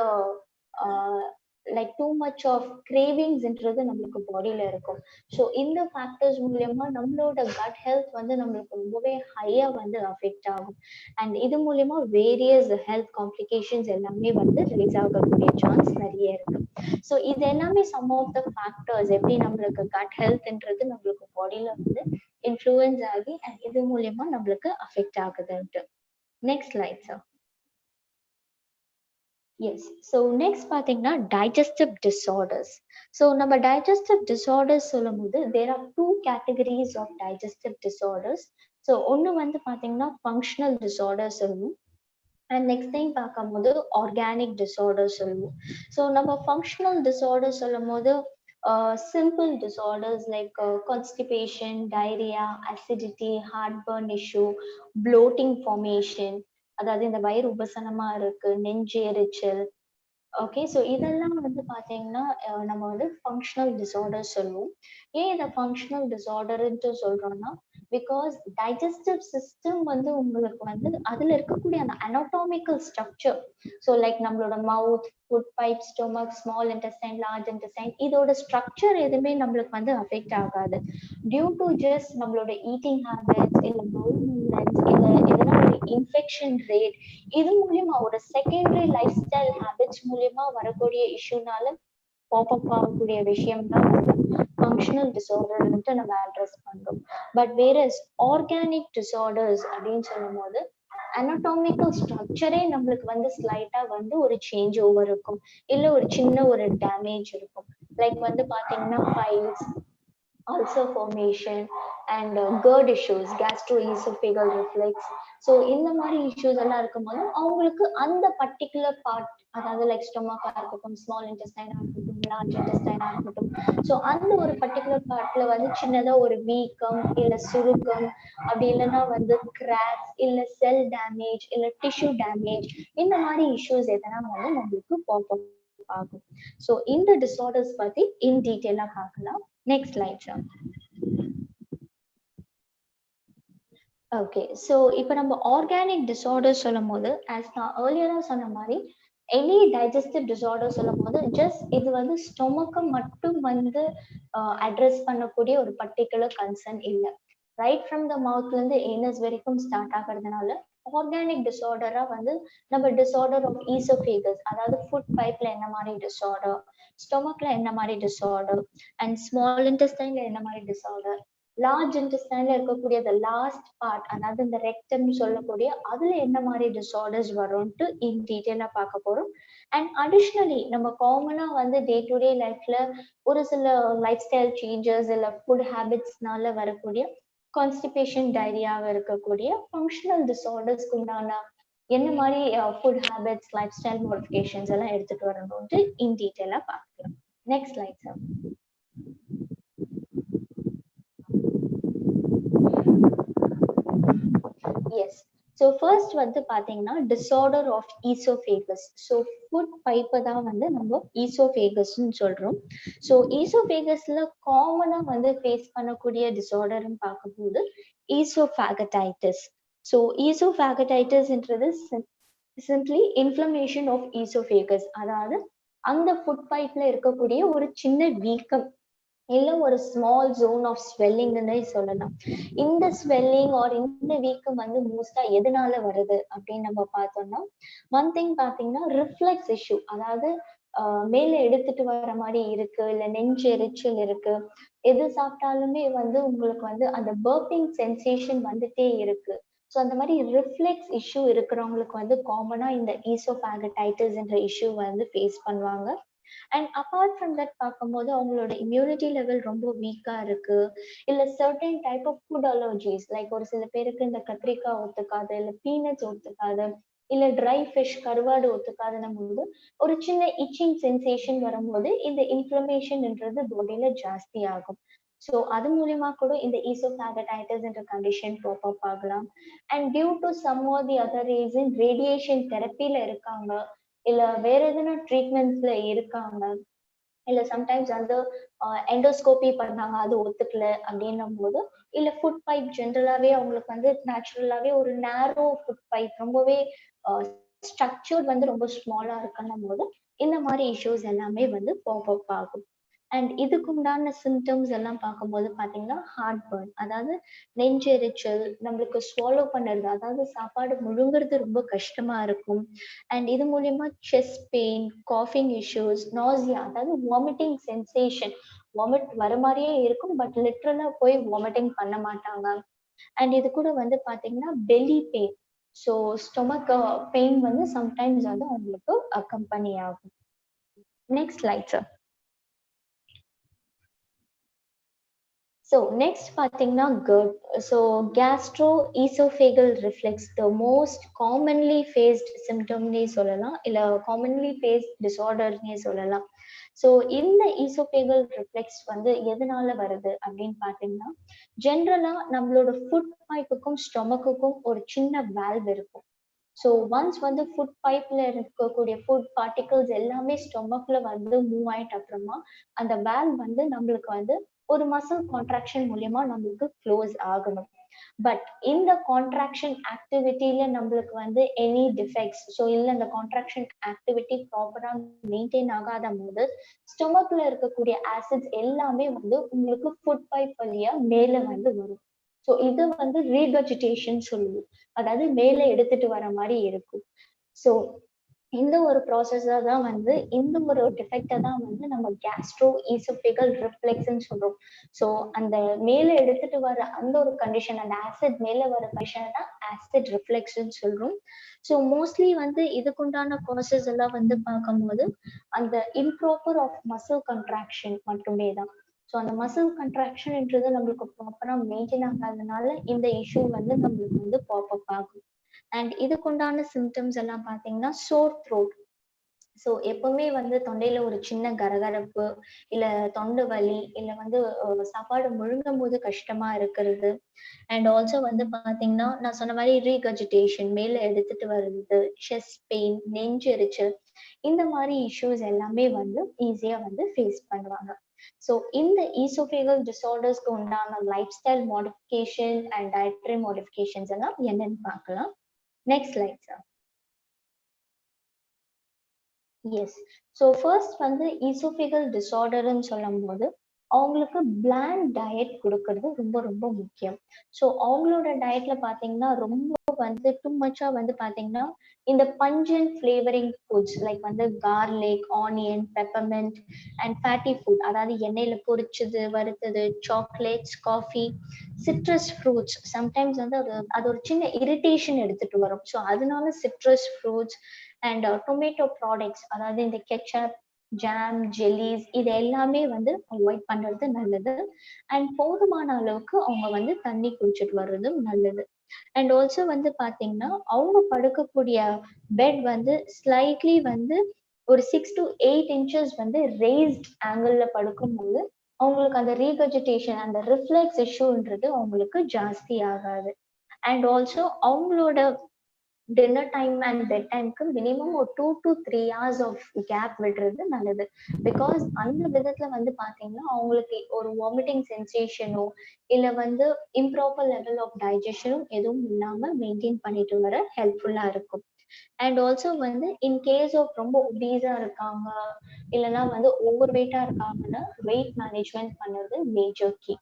லைக் டூ மச் ஆஃப் கிரேவிங்ஸ்ன்றது நம்மளுக்கு பாடியில இருக்கும். ஸோ இந்த ஃபேக்டர்ஸ் மூலியமா நம்மளோட கட் ஹெல்த் வந்து நம்மளுக்கு ரொம்பவே ஹையா வந்து அஃபெக்ட் ஆகும். அண்ட் இது மூலியமா வேரியஸ் ஹெல்த் காம்ப்ளிகேஷன்ஸ் எல்லாமே வந்து ரிலீஸ் ஆகக்கூடிய சான்ஸ் நிறைய இருக்கு. ஸோ இது எல்லாமே சம் ஆஃப் த ஃபேக்டர்ஸ் எப்படி நம்மளுக்கு கட் ஹெல்த்ன்றது நம்மளுக்கு பாடியில வந்து இன்ஃப்ளூயன்ஸ் ஆகி and இது மூலியமா நம்மளுக்கு அஃபெக்ட் ஆகுதுன்ட்டு. Next slide sir. Yes. So next பார்த்தீங்கன்னா டைஜஸ்டிவ் டிஸார்டர்ஸ். ஸோ நம்ம டைஜஸ்டிவ் டிஸார்டர்ஸ் சொல்லும்போது there are two categories of digestive disorders. So ஒன்று வந்து பார்த்தீங்கன்னா ஃபங்க்ஷனல் டிஸார்டர்ஸ் சொல்லுவோம் அண்ட் நெக்ஸ்ட் டைம் பார்க்கும்போது ஆர்கானிக் டிஸார்டர் சொல்லுவோம். ஸோ நம்ம ஃபங்க்ஷனல் டிஸார்டர் சொல்லும் போது simple disorders like constipation, diarrhoea, acidity, heartburn issue, bloating formation, அதாவது இந்த வயிறு உபசனமா இருக்கு, நெஞ்சு எரிச்சல். ஓகே, ஸோ இதெல்லாம் வந்து பார்த்தீங்கன்னா நம்ம வந்து ஃபங்க்ஷனல் டிஸார்டர் சொல்லுவோம். ஏன் இதை ஃபங்க்ஷனல் டிஸார்டர்ன்ட்டு சொல்றோம்னா பிகாஸ் டைஜஸ்டிவ் சிஸ்டம் வந்து உங்களுக்கு வந்து அதுல இருக்கக்கூடிய அந்த அனாட்டாமிக்கல் ஸ்ட்ரக்சர், ஸோ லைக் நம்மளோட mouth, food pipe, stomach, small intestine, large intestine, இதோட ஸ்ட்ரக்சர் எதுவுமே நம்மளுக்கு வந்து அஃபெக்ட் ஆகாது. டியூ டு ஜஸ்ட் நம்மளோட ஈட்டிங் ஹேபிட்ஸ் இல்ல பவுல் மூவ்மெண்ட்ஸ் இல்ல எதனா ஒரு இன்ஃபெக்ஷன் ரேட், இது மூலியமா ஒரு செகண்டரி லைஃப் ஸ்டைல் ஹேபிட்ஸ் மூலியமா வரக்கூடிய இஷ்யூனால பாப்அப் ஆகக்கூடிய விஷயம் தான் வந்து ஃபங்க்ஷனல் டிஸார்டர்ன்ட்டு நம்ம அட்ரஸ் பண்றோம். பட் வேறஸ் ஆர்கானிக் டிஸார்டர்ஸ் அப்படின்னு சொல்லும் போது அனாட்டாமிக்கல் ஸ்ட்ரக்சரே நம்மளுக்கு வந்து ஸ்லைட்டா வந்து ஒரு சேஞ்ச் ஓவர் இருக்கும், இல்ல ஒரு சின்ன ஒரு டேமேஜ் இருக்கும். லைக் வந்து பாத்தீங்கன்னா piles, ulcer formation and GERD issues, gastroesophageal reflux. So இந்த மாதிரி இஷ்யூஸ் எல்லாம் இருக்கும்போது அவங்களுக்கு அந்த பர்டிகுலர் பார்ட், அதாவது லைக் ஸ்டொமக்கா இருக்கட்டும், ஸ்மால் இன்டெஸ்டைனா இருக்கட்டும், லார்ஜ் இன்டெஸ்டைனா இருக்கட்டும், ஸோ அந்த ஒரு பர்டிகுலர் பார்ட்ல வந்து சின்னதா ஒரு வீக்கம் இல்ல சுருக்கம், அப்படி இல்லைன்னா வந்து கிராக்ஸ் இல்ல செல் டேமேஜ் இல்ல டிஷ்யூ டேமேஜ், இந்த மாதிரி இஷ்யூஸ் எதனா வந்து நம்மளுக்கு பாப்அப் ஆகும். ஸோ இந்த டிஸார்டர்ஸ் பத்தி இன் டீட்டெயிலா பார்க்கலாம். Next slide sir. Okay, so இப்போ நம்ம ஆர்கானிக் டிஸார்டர் சொல்லும் போது ஆஸ் நான் ஏர்லியராக சொன்ன மாதிரி எனி டைஜஸ்டிவ் டிஸார்டர் சொல்லும் போது ஜஸ்ட் இது வந்து ஸ்டொமக்கை மட்டும் வந்து அட்ரஸ் பண்ணக்கூடிய ஒரு பர்டிகுலர் கன்சர்ன் இல்லை. ரைட் ஃப்ரம் த மவுத்ல இருந்து ஏனஸ் வரைக்கும் ஸ்டார்ட் ஆகிறதுனால ஆர்கானிக் டிஸார்டரா வந்து நம்ம டிஸார்டர் ஆஃப் ஈசோஃபேகஸ், அதாவது ஃபுட் பைப்ல என்ன மாதிரி டிஸார்டர், ஸ்டொமக்ல என்ன மாதிரி டிஸார்டர் அண்ட் ஸ்மால் இன்டெஸ்டைன்ல என்ன மாதிரி டிஸார்டர், லார்ஜ் இன்டெஸ்டைன்ல இருக்கக்கூடிய லாஸ்ட் பார்ட், அதாவது இந்த ரெக்டம் சொல்லக்கூடிய அதுல என்ன மாதிரி டிஸார்டர்ஸ் வரும்ட்டு இன் டீட்டெயிலா பார்க்க போறோம். அண்ட் அடிஷ்னலி நம்ம காமனா வந்து டே டு டே லைஃப்ல ஒரு சில லைஃப் ஸ்டைல் சேஞ்சஸ் இல்ல ஃபுட் ஹேபிட்ஸ்னால வரக்கூடிய கான்ஸ்டிபேஷன், டயரியாவா இருக்கக்கூடிய ஃபங்க்ஷனல் டிஸார்டர்ஸ்க்கு உண்டான என்ன மாதிரி food habits, lifestyle modifications எல்லாம் எடுத்துட்டு வரணும்ட்டு இன் டீட்டெயிலா பார்க்கலாம். Next slide sir. Yes. So first வந்து பார்த்தீங்கன்னா disorder of oesophagus. So food பைப்பை தான் வந்து நம்ம ஈசோஃபேகஸ்ன்னு சொல்கிறோம். ஸோ ஈசோஃபேகஸில் காமனாக வந்து ஃபேஸ் பண்ணக்கூடிய டிஸார்டர்னு பார்க்கும்போது ஈசோஃபேகடைட்டிஸ். ஸோ ஈசோஃபேகடைட்டிஸ்ன்றது சிம்பிளி இன்ஃப்ளமேஷன் ஆஃப் ஈசோஃபேகஸ், அதாவது அந்த ஃபுட் பைப்ல இருக்கக்கூடிய ஒரு சின்ன வீக்கம் இல்ல ஒரு ஸ்மால் ஜோன் ஆஃப் ஸ்வெல்லிங்னே சொல்லலாம். இந்த ஸ்வெல்லிங் ஆர் இந்த வீக்கம் வந்து மோஸ்டா எதனால வருது அப்படின்னு நம்ம பார்த்தோம்னா, ஒன் திங் பாத்தீங்கன்னா ரிஃப்ளெக்ஸ் இஷ்யூ, அதாவது மேல எடுத்துட்டு வர மாதிரி இருக்கு, இல்ல நெஞ்சு எரிச்சல் இருக்கு, எது சாப்பிட்டாலுமே வந்து உங்களுக்கு வந்து அந்த பர்பிங் சென்சேஷன் வந்துட்டே இருக்கு. ஸோ அந்த மாதிரி ரிஃப்ளெக்ஸ் இஷ்யூ இருக்கிறவங்களுக்கு வந்து காமனா இந்த ஈசோஃபேகடைட்டிஸ் என்ற இஷ்யூ வந்து ஃபேஸ் பண்ணுவாங்க. அண்ட் அப்பார்ட் ஃப்ரம் தட் பார்க்கும்போது அவங்களோட இம்யூனிட்டி லெவல் ரொம்ப வீக்கா இருக்கு, இல்ல certain type of food allergies, like ஒரு சில பேருக்கு இந்த கத்திரிக்காய் ஒத்துக்காது, இல்ல பீனட்ஸ் ஒத்துக்காது, இல்ல ட்ரை ஃபிஷ் கருவாடு ஒத்துக்காதுன்னும் போது ஒரு சின்ன இச்சிங் சென்சேஷன் வரும்போது இந்த இன்ஃப்ளமேஷன்ன்றது பாடியில ஜாஸ்தி ஆகும். ஸோ அது மூலியமா கூட இந்த ஈசோஃபேகடைட்டிஸ் என்ற கண்டிஷன் பாப்அப் ஆகலாம். And due to some or the other reason radiation தெரப்பில இருக்காங்க, இல்ல வேற எதனா ட்ரீட்மெண்ட்ஸ்ல இருக்காங்க, இல்ல சம்டைம்ஸ் வந்து எண்டோஸ்கோபி பண்ணாங்க அது ஒத்துக்கல அப்படின்னும் போது, இல்ல ஃபுட் பைப் ஜென்ரலாவே அவங்களுக்கு வந்து நேச்சுரலாவே ஒரு நேரோ ஃபுட் பைப் ரொம்பவே ஸ்ட்ரக்சர் வந்து ரொம்ப ஸ்மாலா இருக்குன்னும் போது இந்த மாதிரி இஷ்யூஸ் எல்லாமே வந்து பாப்அப் ஆகும். அண்ட் இதுக்கு உண்டான சிம்டம்ஸ் எல்லாம் பார்க்கும்போது பார்த்தீங்கன்னா ஹார்ட் பர்ன், அதாவது நெஞ்செரிச்சல், நம்மளுக்கு ஸ்வாலோ பண்ணுறது, அதாவது சாப்பாடு முழுங்குறது ரொம்ப கஷ்டமா இருக்கும். அண்ட் இது மூலியமா செஸ்ட் பெயின், காஃபிங் இஷ்யூஸ், நாசியா, அதாவது வாமிட்டிங் சென்சேஷன், வாமிட் வர மாதிரியே இருக்கும், பட் லிட்ரலா போய் வாமிட்டிங் பண்ண மாட்டாங்க. அண்ட் இது கூட வந்து பாத்தீங்கன்னா belly pain, so stomach pain வந்து சம்டைம்ஸ் வந்து அவங்களுக்கு அக்கம்பனி ஆகும். Next slide sir. So next பார்த்தீங்கன்னா GERD. So gastroesophageal reflux, the most commonly faced symptomனே சொல்லலாம், இல்லை காமன்லி ஃபேஸ்ட் டிசார்டர்னே சொல்லலாம். ஸோ இந்த ஈசோஃபேகல் ரிஃப்ளெக்ஸ் வந்து எதனால வருது அப்படின்னு பார்த்தீங்கன்னா, ஜென்ரலா நம்மளோட ஃபுட் பைப்புக்கும் ஸ்டொமக்குக்கும் ஒரு சின்ன வால்வ் இருக்கும். ஸோ ஒன்ஸ் வந்து ஃபுட் பைப்ல இருக்கக்கூடிய ஃபுட் பார்ட்டிகல்ஸ் எல்லாமே ஸ்டொமக்ல வந்து மூவ் ஆயிட்ட அப்புறமா அந்த வால்வ் வந்து நம்மளுக்கு வந்து ஒரு மசில் கான்ட்ராக்ஷன் மூலியமா நம்மளுக்கு க்ளோஸ் ஆகணும். பட் இந்த கான்ட்ராக்ஷன் ஆக்டிவிட்டியில நம்மளுக்கு வந்து எனி டிஃபெக்ட்ஸ், ஸோ இல்லை இந்த கான்ட்ராக்ஷன் ஆக்டிவிட்டி ப்ராப்பரா மெயின்டைன் ஆகாத போது ஸ்டொமக்ல இருக்கக்கூடிய ஆசிட்ஸ் எல்லாமே வந்து உங்களுக்கு ஃபுட் பைப் வழியா மேல வந்து வரும். ஸோ இது வந்து ரீகஜிடேஷன் சொல்லுவோம், அதாவது மேல எடுத்துட்டு வர மாதிரி இருக்கும். ஸோ இந்த ஒரு ப்ராசஸா தான் வந்து இந்த ஒரு டிஃபெக்டை தான் வந்து நம்ம கேஸ்ட்ரோ ஈசோஃபேகல் ரிஃப்ளெக்ஸ்ன்னு சொல்றோம். ஸோ அந்த மேல எடுத்துட்டு வர அந்த ஒரு கண்டிஷன், அந்த ஆசிட் மேல வர கண்டிஷனை தான் ஆசிட் ரிஃப்ளெக்ஸ்ன்னு சொல்றோம். ஸோ மோஸ்ட்லி வந்து இதுக்குண்டான ப்ராசஸ் எல்லாம் வந்து பார்க்கும்போது அந்த இம்ப்ராப்பர் ஆஃப் மசில் கண்ட்ராக்ஷன் மட்டுமே தான். ஸோ அந்த மசில் கண்ட்ராக்ஷன்ன்றது நம்மளுக்கு ப்ராப்பரா மெயின்டைன் ஆகாதனால இந்த இஷ்யூ வந்து நம்மளுக்கு வந்து பாப்அப் ஆகும். அண்ட் இதுக்குண்டான சிம்டம்ஸ் எல்லாம் பார்த்தீங்கன்னா சோர் த்ரோட். ஸோ எப்பவுமே வந்து தொண்டையில ஒரு சின்ன கரகரப்பு, இல்ல தொண்டை வலி, இல்ல வந்து சாப்பாடு முழுங்கும் போது கஷ்டமா இருக்கிறது. அண்ட் ஆல்சோ வந்து பாத்தீங்கன்னா நான் சொன்ன மாதிரி ரீகஜிடேஷன், மேல எடுத்துட்டு வருது, செஸ்ட் பெயின், நெஞ்செரிச்சல், இந்த மாதிரி இஷ்யூஸ் எல்லாமே வந்து ஈஸியா வந்து ஃபேஸ் பண்ணுவாங்க. ஸோ இந்த ஈசோஃபேகல் டிசார்டர்ஸ்க்கு உண்டான lifestyle modification and dietary modifications எல்லாம் என்னன்னு பார்க்கலாம். Next slide sir. Yes. So first வந்து ஈசோஃபேகல் டிசார்டர்ன்னு சொல்லும் போது அவங்களுக்கு பிளாண்ட் டயட் கொடுக்கறது ரொம்ப ரொம்ப முக்கியம். ஸோ அவங்களோட டயட்ல பார்த்தீங்கன்னா ரொம்ப வந்து டூ மச்சா வந்து பார்த்தீங்கன்னா இந்த பஞ்சன்ட் ஃப்ளேவரிங் ஃபுட்ஸ் லைக் வந்து garlic, onion, peppermint and fatty food, அதாவது எண்ணெயில பொரிச்சது, வறுத்தது, chocolates, coffee, citrus fruits. Sometimes வந்து அது ஒரு சின்ன இரிட்டேஷன் எடுத்துட்டு வரும். ஸோ அதனால citrus fruits and tomato products, அதாவது இந்த கெச்சப், ஜாம், ஜெல்லிஸ், இது எல்லாமே வந்து அவாய்ட் பண்றது நல்லது. அண்ட் போதுமான அளவுக்கு அவங்க வந்து தண்ணி குடிச்சிட்டு வர்றதும் நல்லது. அண்ட் ஆல்சோ வந்து பாத்தீங்கன்னா அவங்க படுக்கக்கூடிய பெட் வந்து ஸ்லைட்லி வந்து ஒரு 6 to 8 inches வந்து ரேஸ்ட் ஆங்கிள் படுக்கும் போது அவங்களுக்கு அந்த ரீகஜிடேஷன், அந்த ரிஃப்ளெக்ஸ் இஷ்யூன்றது அவங்களுக்கு ஜாஸ்தி ஆகாது. அண்ட் ஆல்சோ அவங்களோட டின்னர் டைம் அண்ட் பெட் டைம்க்கு மினிமம் ஒரு 2 to 3 hours ஆஃப் கேப் விடுறது நல்லது. பிகாஸ் அந்த விதத்துல வந்து பாத்தீங்கன்னா அவங்களுக்கு ஒரு வாமிட்டிங் சென்சேஷனோ இல்ல வந்து இம்ப்ராப்பர் லெவல் ஆஃப் டைஜஷனும் எதுவும் இல்லாம மெயின்டைன் பண்ணிட்டு வர ஹெல்ப்ஃபுல்லா இருக்கும். அண்ட் ஆல்சோ வந்து இன் கேஸ் ஆஃப் ரொம்ப ஒபீஸா இருக்காங்க, இல்லைன்னா வந்து ஓவர் வெயிட்டா இருக்காங்கன்னா வெயிட் மேனேஜ்மெண்ட் பண்ணுறது major key.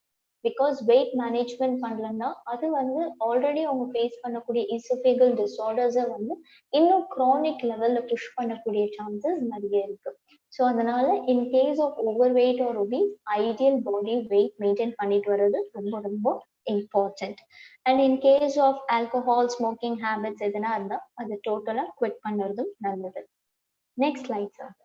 Because weight management பண்ணலன்னா அது வந்து ஆல்ரெடி அவங்க ஃபேஸ் பண்ணக்கூடிய ஈசோஃபேகல் டிசார்டர்ஸை வந்து இன்னும் க்ரானிக் லெவல்ல புஷ் பண்ணக்கூடிய சான்சஸ் நிறைய இருக்கு. ஸோ அதனால in case of overweight or obese ideal body weight maintain பண்ணிட்டு வர்றது ரொம்ப ரொம்ப important. And in case of alcohol, smoking habits எதுனா இருந்தால் அது டோட்டலா குவிட் பண்ணுறதும் நல்லது. Next slide sir.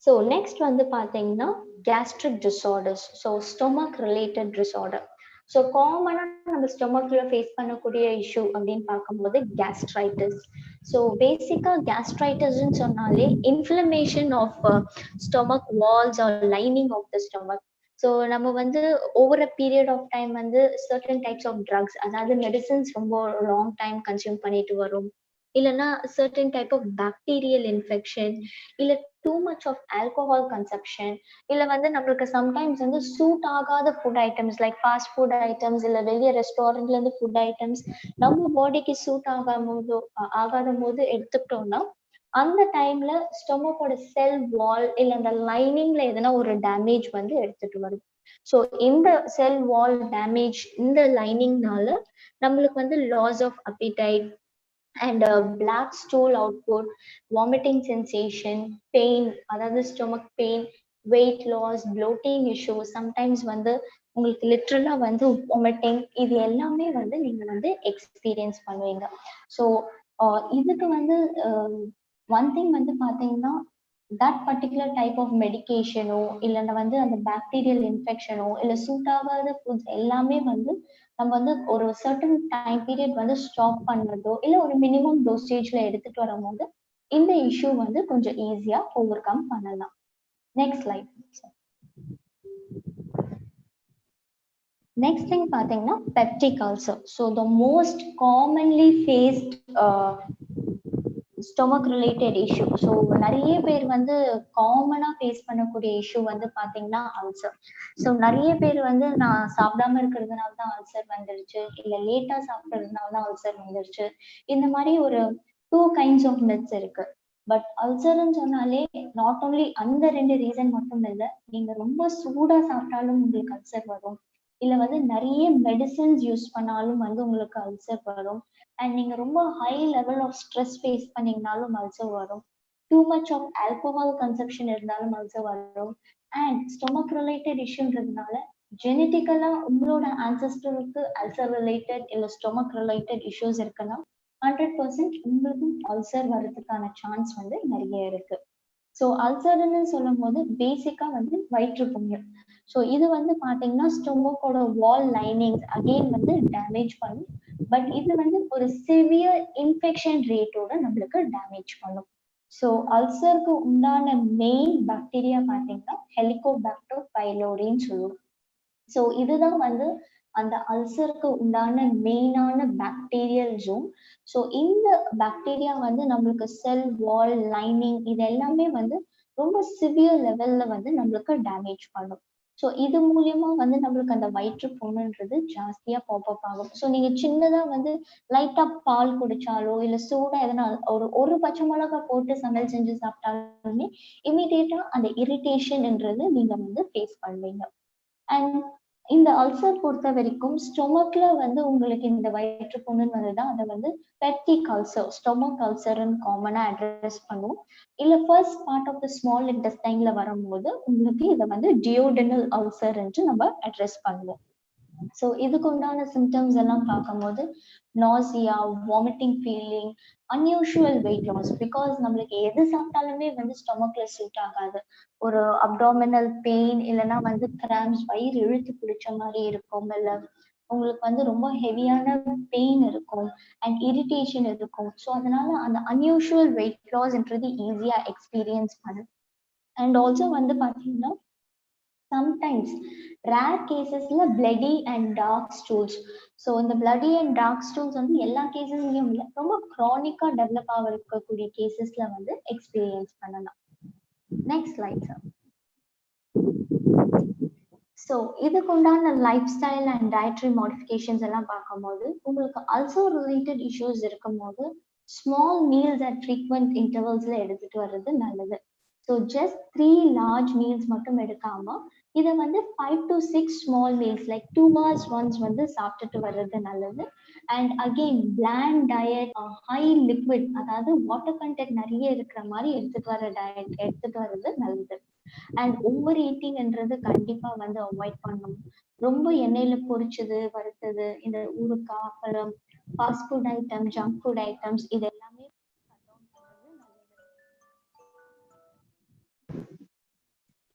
So next வந்து பார்த்தீங்கன்னா gastric disorders, so stomach related disorder. So காமனாக நம்ம ஸ்டொமக்ல ஃபேஸ் பண்ணக்கூடிய இஷ்யூ அப்படின்னு பார்க்கும்போது கேஸ்ட்ரைட்டிஸ். ஸோ பேசிக்காக கேஸ்ட்ரைட்டிஸ்ன்னு சொன்னாலே inflammation of stomach walls or lining of the stomach. So நம்ம வந்து over a period of time வந்து சர்டன் டைப்ஸ் ஆஃப் ட்ரக்ஸ், அதாவது மெடிசின்ஸ் ரொம்ப லாங் டைம் கன்சியூம் பண்ணிட்டு வரும், இல்லைன்னா certain type of bacterial infection, இல்லை too much of alcohol consumption, இல்லை வந்து நம்மளுக்கு சம்டைம்ஸ் வந்து சூட் ஆகாத food items like fast food items, இல்லை வெளியே ரெஸ்டாரண்ட்ல இருந்து ஃபுட் ஐட்டம்ஸ் நம்ம பாடிக்கு சூட் ஆகாத போது எடுத்துக்கிட்டோம்னா அந்த டைம்ல ஸ்டொமக்கோட செல் வால் இல்லை அந்த லைனிங்ல எதனா ஒரு டேமேஜ் வந்து எடுத்துட்டு வரும். ஸோ இந்த செல் வால் டேமேஜ், இந்த லைனிங்னால நம்மளுக்கு வந்து loss of appetite, and black stool output, vomiting sensation, pain, அதாவது stomach pain, weight loss, bloating issues, sometimes வந்து உங்களுக்கு லிட்ரலா வந்து vomiting, இது எல்லாமே வந்து நீங்க வந்து எக்ஸ்பீரியன்ஸ் பண்ணுவீங்க. ஸோ இதுக்கு வந்து ஒன் திங் வந்து பாத்தீங்கன்னா தட் பர்டிகுலர் டைப் ஆஃப் மெடிகேஷனோ இல்லைன்னா வந்து அந்த பாக்டீரியல் இன்ஃபெக்ஷனோ இல்லை சூட் ஆகாத ஃபுட்ஸ் எல்லாமே வந்து நம்ம வந்து ஒரு சர்டன் டைம் பீரியட் வந்து ஸ்டாப் பண்றதோ இல்ல ஒரு மினிமம் டோசேஜ்ல எடுத்துட்டு வரும்போது இந்த இஷ்யூ வந்து கொஞ்சம் ஈஸியா ஓவர் கம் பண்ணலாம். Next slide. நெக்ஸ்ட் திங் பாத்தீங்கன்னா peptic ulcer. So the most commonly faced stomach related issue. So நிறைய பேர் வந்து காமனா ஃபேஸ் பண்ணக்கூடிய இஷ்யூ வந்து பாத்தீங்கன்னா அல்சர். ஸோ நிறைய பேர் வந்து நான் சாப்பிடாம இருக்கிறதுனால தான் அல்சர் வந்துருச்சு, இல்ல லேட்டா சாப்பிட்றதுனால தான் அல்சர் வந்துருச்சு, இந்த மாதிரி ஒரு டூ கைண்ட்ஸ் ஆஃப் மித்ஸ் இருக்கு. பட் அல்சர்ன்னு சொன்னாலே நாட் ஓன்லி அந்த ரெண்டு ரீசன் மட்டும் இல்லை, நீங்க ரொம்ப சூடா சாப்பிட்டாலும் உங்களுக்கு அல்சர் வரும், இல்ல வந்து நிறைய மெடிசன்ஸ் யூஸ் பண்ணாலும் வந்து உங்களுக்கு அல்சர் வரும், அண்ட் நீங்க ரொம்ப high level of stress face பண்ணீங்கனாலும் அல்சர் வரும், too much of alcohol consumption இருந்தாலும் அல்சர் வரும், அண்ட் ஸ்டொமக் ரிலேட்டட் இஷ்யூன்றதுனால ஜெனட்டிக்கலா உங்களோட ஆன்சஸ்டருக்கு அல்சர் ரிலேட்டட் இல்ல ஸ்டொமக் ரிலேட்டட் இஷ்யூஸ் இருக்குன்னா 100% உங்களுக்கும் அல்சர் வர்றதுக்கான சான்ஸ் வந்து நிறைய இருக்கு. ஸோ அல்சர்ன்னு சொல்லும் போது பேசிக்கா வந்து வயிற்றுப்புண்ணு. ஸோ இது வந்து பாத்தீங்கன்னா ஸ்டொமக்கோட வால் லைனிங்ஸ் அகெயின் வந்து டேமேஜ் பண்ணும். பட் இது வந்து ஒரு சிவியர் இன்ஃபெக்ஷன் ரேட்டோட நம்மளுக்கு டேமேஜ் பண்ணும். ஸோ அல்சருக்கு உண்டான மெயின் பாக்டீரியா பாத்தீங்கன்னா ஹெலிகோபாக்டர் பைலோரின்னு சொல்லுவோம். ஸோ இதுதான் வந்து அந்த அல்சருக்கு உண்டான மெயினான பாக்டீரியல் ஜோன். ஸோ இந்த பாக்டீரியா வந்து நம்மளுக்கு செல் வால் லைனிங் இது எல்லாமே வந்து ரொம்ப சிவியர் லெவல்ல வந்து நம்மளுக்கு டேமேஜ் பண்ணும். ஸோ இது மூலியமா வந்து நம்மளுக்கு அந்த வயிற்று புண்ணுன்றது ஜாஸ்தியா பாப்அப் ஆகும். ஸோ நீங்க சின்னதா வந்து லைட்டா பால் குடிச்சாலோ இல்ல சூடா எதனா ஒரு பச்சை மிளகா போட்டு சமையல் செஞ்சு சாப்பிட்டாலுமே இமீடியட்டா அந்த இரிட்டேஷன்ன்றது நீங்க வந்து ஃபேஸ் பண்ணுவீங்க. அண்ட் இந்த அல்சர் பொறுத்த வரைக்கும் ஸ்டொமக்ல வந்து உங்களுக்கு இந்த வயிற்று புண்ணுன்னு வருதா அதை வந்து பெப்டிக் அல்சர், ஸ்டொமக் அல்சர்ன்னு காமனா அட்ரஸ் பண்ணுவோம். இல்ல first part of the small இன்டெஸ்டைன்ல வரும்போது உங்களுக்கு இதை வந்து டியோடெனல் அல்சர் என்று நம்ம அட்ரஸ் பண்ணுவோம். ஸோ இதுக்கு உண்டான சிம்டம்ஸ் எல்லாம் பார்க்கும்போது nausea, vomiting feeling, unusual weight loss, because நம்மளுக்கு எது சாப்பிட்டாலுமே வந்து ஸ்டொமக்ல சூட் ஆகாது. ஒரு அப்டாமினல் பெயின் இல்லைன்னா வந்து கிராம்ஸ், வயிறு இழுத்து பிடிச்ச மாதிரி இருக்கும், இல்ல உங்களுக்கு வந்து ரொம்ப ஹெவியான பெயின் இருக்கும் அண்ட் இரிட்டேஷன் இருக்கும். ஸோ அதனால அந்த அன்யூஷுவல் வெயிட் லாஸ்ன்றது ஈஸியா எக்ஸ்பீரியன்ஸ் பண்ணும். அண்ட் ஆல்சோ வந்து பாத்தீங்கன்னா சம்டைம்ஸ் ரேர் கேசஸ்ல bloody and dark stools. So இந்த பிளடி அண்ட் டார்க் ஸ்டூல்ஸ் வந்து எல்லா கேசஸ்லயும் இல்லை, ரொம்ப க்ரானிக்கா டெவலப் ஆக இருக்கக்கூடிய கேசஸ்ல வந்து எக்ஸ்பீரியன்ஸ் பண்ணலாம். Next slide sir. ஸோ இதுக்கு உண்டான life style and dietary modifications எல்லாம் பார்க்கும்போது உங்களுக்கு அல்சர் ரிலேட்டட் இஷ்யூஸ் இருக்கும்போது ஸ்மால் மீல்ஸ் அட் ஃப்ரீக்வெண்ட் இன்டர்வல்ஸ்ல எடுத்துட்டு வர்றது நல்லது. ஸோ ஜஸ்ட் 3 லார்ஜ் மீல்ஸ் மட்டும் எடுக்காம இதை வந்து 5 to 6 small meals like 2 hours once வந்து சாப்பிட்டுட்டு வர்றது நல்லது. And again bland diet, high liquid, அதாவது வாட்டர் கண்டென்ட் நிறைய இருக்கிற மாதிரி எடுத்துட்டு வர டயட் எடுத்துட்டு வர்றது நல்லது. அண்ட் ஓவர் ஈட்டிங்ன்றது கண்டிப்பா வந்து அவாய்ட் பண்ணணும். ரொம்ப எண்ணெயில பொரிச்சது, வறுத்தது, இந்த ஊறுகாய், அப்பளம், fast food item, junk food items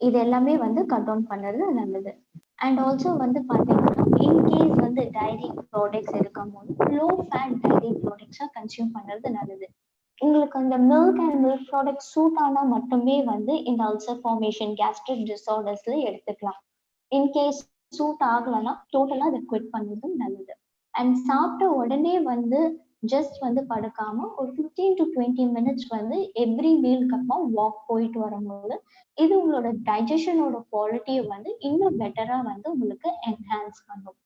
இது எல்லாமே வந்து கட் டவுன் பண்றது நல்லது. அண்ட் ஆல்சோ வந்து பாத்தீங்கன்னா இன்கேஸ் வந்து டைரி ப்ராடக்ட்ஸ் இருக்கும்போது லோ ஃபேட் டைரி ப்ராடக்ட்ஸா கன்சியூம் பண்றது நல்லது. உங்களுக்கு அந்த milk and milk product suit ஆனா மட்டுமே வந்து இந்த அல்சர் ஃபார்மேஷன், கேஸ்ட்ரிக் டிசார்டர்ஸ்ல எடுத்துக்கலாம். இன்கேஸ் சூட் ஆகலைன்னா டோட்டலா அதை குவிட் பண்ணுறது நல்லது. அண்ட் சாப்பிட்ட உடனே வந்து ஜஸ்ட் வந்து படுக்காம ஒரு 15 to 20 மினிட்ஸ் வந்து எவ்ரி மீலுக்கு அப்புறம் வாக் போயிட்டு வரும்போது இது உங்களோட டைஜஷனோட குவாலிட்டியை வந்து இன்னும் பெட்டரா வந்து உங்களுக்கு என்ஹான்ஸ் பண்ணும்.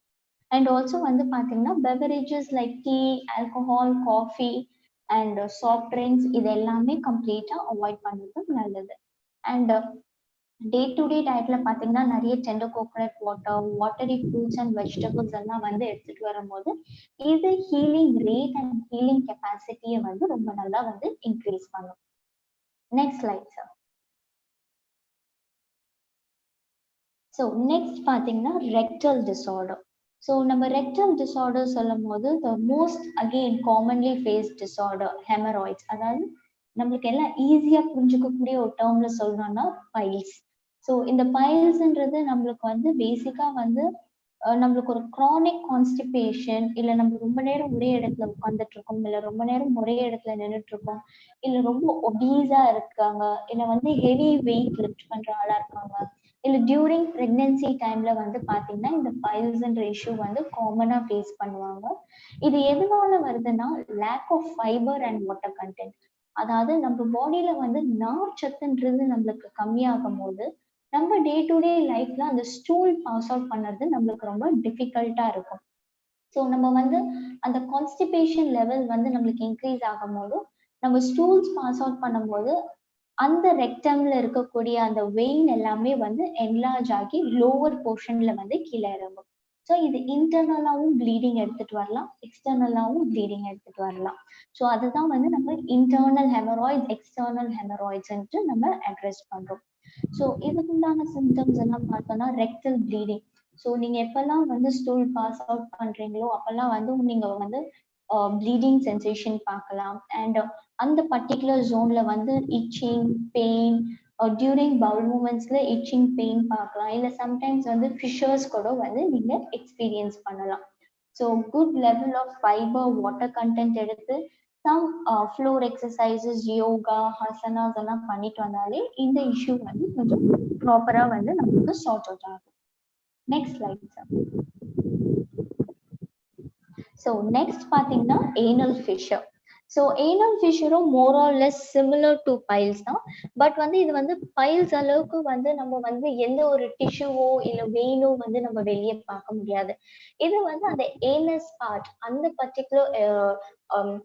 அண்ட் ஆல்சோ வந்து பாத்தீங்கன்னா beverages like tea, alcohol, coffee and soft drinks இது எல்லாமே கம்ப்ளீட்டா அவாய்ட் பண்ணுறது நல்லது. அண்ட் டே டு டே டயட்ல பாத்தீங்கன்னா நிறைய tender coconut water, watery fruits and vegetables எல்லாம் வந்து எடுத்துட்டு வரும்போது இது ஹீலிங் ரேட் அண்ட் ஹீலிங் கெப்பாசிட்டியை வந்து ரொம்ப நல்லா வந்து இன்க்ரீஸ் பண்ணும். Next slide sir. So next பார்த்தீங்கன்னா ரெக்டல் டிஸார்டர். ஸோ நம்ம ரெக்டல் டிஸார்டர் சொல்லும் போது the most again commonly face disorder haemorrhoids. அதாவது நம்மளுக்கு எல்லாம் ஈஸியா புரிஞ்சுக்கக்கூடிய ஒரு டேர்ம்ல சொல்லணும்னா பைல்ஸ். ஸோ இந்த பைல்ஸ்ன்றது நம்மளுக்கு வந்து பேசிக்கா வந்து நம்மளுக்கு ஒரு க்ரானிக் கான்ஸ்டிபேஷன், இல்லை நம்ம ரொம்ப நேரம் ஒரே இடத்துல உட்காந்துட்டு இருக்கோம், இல்லை ரொம்ப நேரம் ஒரே இடத்துல நின்றுட்டு இருக்கோம், இல்லை ரொம்ப ஒபீஸா இருக்காங்க, இல்லை வந்து ஹெவி வெயிட் லிஃப்ட் பண்ற ஆளா இருக்காங்க, இல்லை டியூரிங் பிரெக்னன்சி டைம்ல வந்து பாத்தீங்கன்னா இந்த பைல்ஸ்ன்ற இஷ்யூ வந்து காமனா ஃபேஸ் பண்ணுவாங்க. இது எதனால வருதுன்னா lack of fibre and water content. அதாவது நம்ம பாடியில வந்து நார் சத்துன்றது நம்மளுக்கு கம்மியாகும் போது நம்ம டே டு டே லைஃப்ல அந்த ஸ்டூல் பாஸ் அவுட் பண்ணுறது நம்மளுக்கு ரொம்ப டிஃபிகல்ட்டா இருக்கும். ஸோ நம்ம வந்து அந்த கான்ஸ்டிபேஷன் லெவல் வந்து நம்மளுக்கு இன்க்ரீஸ் ஆகும் போது நம்ம ஸ்டூல்ஸ் பாஸ் அவுட் பண்ணும்போது அந்த ரெக்டம்ல இருக்கக்கூடிய அந்த வெயின் எல்லாமே வந்து என்லார்ஜ் ஆகி லோவர் போர்ஷன்ல வந்து கீழே இறங்கும். ஸோ இது இன்டர்னலாவும் ப்ளீடிங் எடுத்துட்டு வரலாம், எக்ஸ்டர்னலாவும் ப்ளீடிங் எடுத்துட்டு வரலாம். ஸோ அதுதான் வந்து நம்ம இன்டர்னல் ஹெமராய்ட்ஸ், எக்ஸ்டர்னல் ஹெமராய்ட்ஸ்ன்ட்டு நம்ம அட்ரஸ் பண்றோம். ஸோ இதுக்கு உண்டான சிம்டம்ஸ் எல்லாம் பார்த்தோம்னா ரெக்டல் ப்ளீடிங். ஸோ நீங்க எப்பெல்லாம் வந்து ஸ்டூல் பாஸ் அவுட் பண்றீங்களோ அப்பெல்லாம் வந்து நீங்க வந்து ப்ளீடிங் சென்சேஷன் பார்க்கலாம். அண்ட் அந்த பர்டிகுலர் ஜோன்ல வந்து இச்சிங் பெயின், டியூரிங் பவுல் மூமெண்ட்ஸ்ல இச்சிங் பெயின் பார்க்கலாம். இல்லை சம்டைம்ஸ் வந்து ஃபிஷர்ஸ் கூட வந்து நீங்க எக்ஸ்பீரியன்ஸ் பண்ணலாம். So good level of fibre, water content எடுத்து some floor exercises, yoga, asanas எல்லாம் பண்ணிட்டு வந்தாலே இந்த இஷ்யூ வந்து கொஞ்சம் ப்ராப்பரா வந்து நமக்கு சார்ட் அவுட் ஆகும். Next slide sir. So next பார்த்தீங்கன்னா ஏனல் ஃபிஷர். ஸோ ஏனல் ஃபிஷரும் more or less similar to piles தான். பட் வந்து இது வந்து பைல்ஸ் அளவுக்கு வந்து நம்ம வந்து எந்த ஒரு டிஷ்யூவோ இல்லை வெயினோ வந்து நம்ம வெளியே பார்க்க முடியாது. இது வந்து அந்த ஏனஸ் பார்ட், அந்த பர்டிகுலர்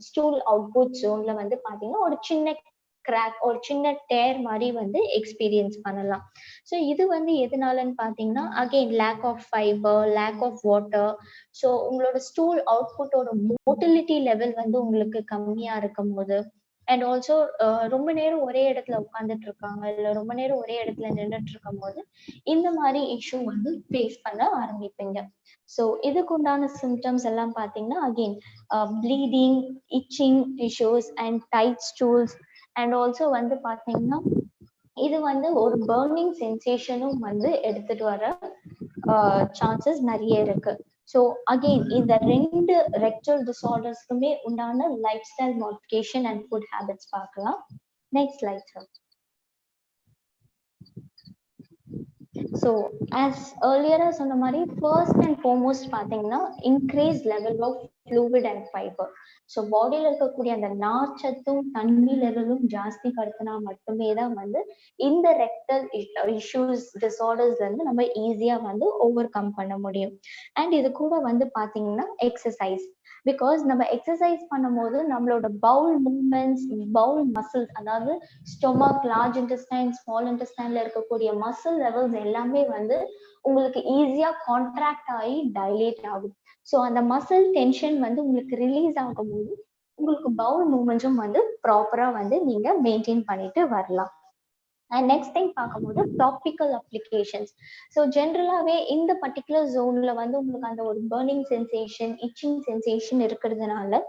ஸ்டூல் அவுட்புட் ஜோன்ல வந்து பார்த்தீங்கன்னா ஒரு சின்ன கிராக், ஒரு சின்ன டேர் மாதிரி வந்து எக்ஸ்பீரியன்ஸ் பண்ணலாம். ஸோ இது வந்து எதனாலன்னு பார்த்தீங்கன்னா again lack of fibre, lack of water. So உங்களோட ஸ்டூல் அவுட்புட்டோட மோட்டிலிட்டி லெவல் வந்து உங்களுக்கு கம்மியா இருக்கும் போது, அண்ட் ஆல்சோ ரொம்ப நேரம் ஒரே இடத்துல உட்காந்துட்டு இருக்காங்க, இல்லை ரொம்ப நேரம் ஒரே இடத்துல நின்றுட்டு இருக்கும் போது இந்த மாதிரி இஷ்யூ வந்து ஃபேஸ் பண்ண ஆரம்பிப்பீங்க. ஸோ இதுக்கு உண்டான சிம்டம்ஸ் எல்லாம் பார்த்தீங்கன்னா again bleeding, itching issues and tight stools. And also வந்து பார்த்தீங்கன்னா இது வந்து ஒரு பர்னிங் சென்சேஷனும் வந்து எடுத்துட்டு வர சான்சஸ் நிறைய இருக்கு. ஸோ அகெயின் இந்த ரெண்டு ரெக்டல் டிஸார்டர்ஸ்க்குமே உண்டான lifestyle modification and food habits பார்க்கலாம். Next slide sir. So as ஏர்லியரா சொன்ன மாதிரி ஃபர்ஸ்ட் அண்ட் ஃபார்மோஸ்ட் பார்த்தீங்கன்னா increase level of fluid and fibre. So பாடியில் இருக்கக்கூடிய அந்த நார்ச்சத்தும் தண்ணி லெவலும் ஜாஸ்தி படுத்தினா மட்டுமே தான் வந்து இந்த ரெக்டல் இஷ்யூஸ், டிஸார்டர்ஸ்ல இருந்து நம்ம ஈஸியா வந்து ஓவர் கம் பண்ண முடியும். அண்ட் இது கூட வந்து பார்த்தீங்கன்னா எக்ஸசைஸ். பிகாஸ் நம்ம எக்ஸசைஸ் பண்ணும்போது நம்மளோட பவுல் மூவ்மெண்ட்ஸ், பவுல் மசில்ஸ், அதாவது ஸ்டொமக், லார்ஜ் இன்டெஸ்டைன், ஸ்மால் இன்டெஸ்டைன்ல இருக்கக்கூடிய மசில் லெவல்ஸ் எல்லாமே வந்து உங்களுக்கு ஈஸியா கான்ட்ராக்ட் ஆகி டைலேட் ஆகும். ஸோ அந்த மசில் டென்ஷன் வந்து உங்களுக்கு ரிலீஸ் ஆகும்போது உங்களுக்கு பவுல் மூவ்மெண்ட்ஸும் வந்து ப்ராப்பரா வந்து நீங்க மெயின்டைன் பண்ணிட்டு வரலாம். அண்ட் நெக்ஸ்ட் டைம் பார்க்கும்போது டாபிக்கல் அப்ளிகேஷன்ஸ். ஸோ ஜென்ரலாகவே இந்த பர்டிகுலர் ஜோன்ல வந்து உங்களுக்கு அந்த ஒரு பர்னிங் சென்சேஷன், இச்சிங் சென்சேஷன் இருக்கிறதுனால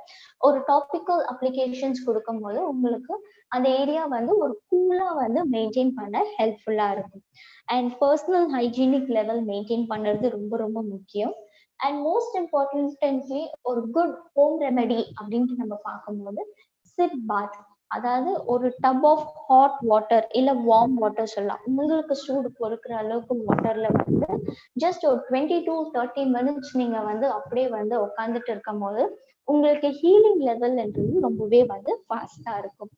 ஒரு டாபிக்கல் அப்ளிகேஷன்ஸ் கொடுக்கும்போது உங்களுக்கு அந்த ஏரியா வந்து ஒரு கூலா வந்து மெயின்டைன் பண்ண ஹெல்ப்ஃபுல்லா இருக்கும். And personal hygienic level maintain பண்றது ரொம்ப ரொம்ப முக்கியம். அண்ட் மோஸ்ட் இம்பார்ட்டன்ட்லி ஒரு குட் ஹோம் ரெமெடி அப்படின்ட்டு நம்ம பார்க்கும்போது சிட் பாத், அதாவது ஒரு டப் ஆஃப் ஹாட் வாட்டர் இல்ல வார்ம் வாட்டர் சொல்லலாம், உங்களுக்கு சூடு பொறுக்கிற அளவுக்கு வாட்டர்ல வந்து ஜஸ்ட் ஒரு 20 to 30 minutes நீங்க வந்து அப்படியே வந்து உட்காந்துட்டு இருக்கும் போது உங்களுக்கு ஹீலிங் லெவல்ன்றது ரொம்பவே வந்து ஃபாஸ்டா இருக்கும்.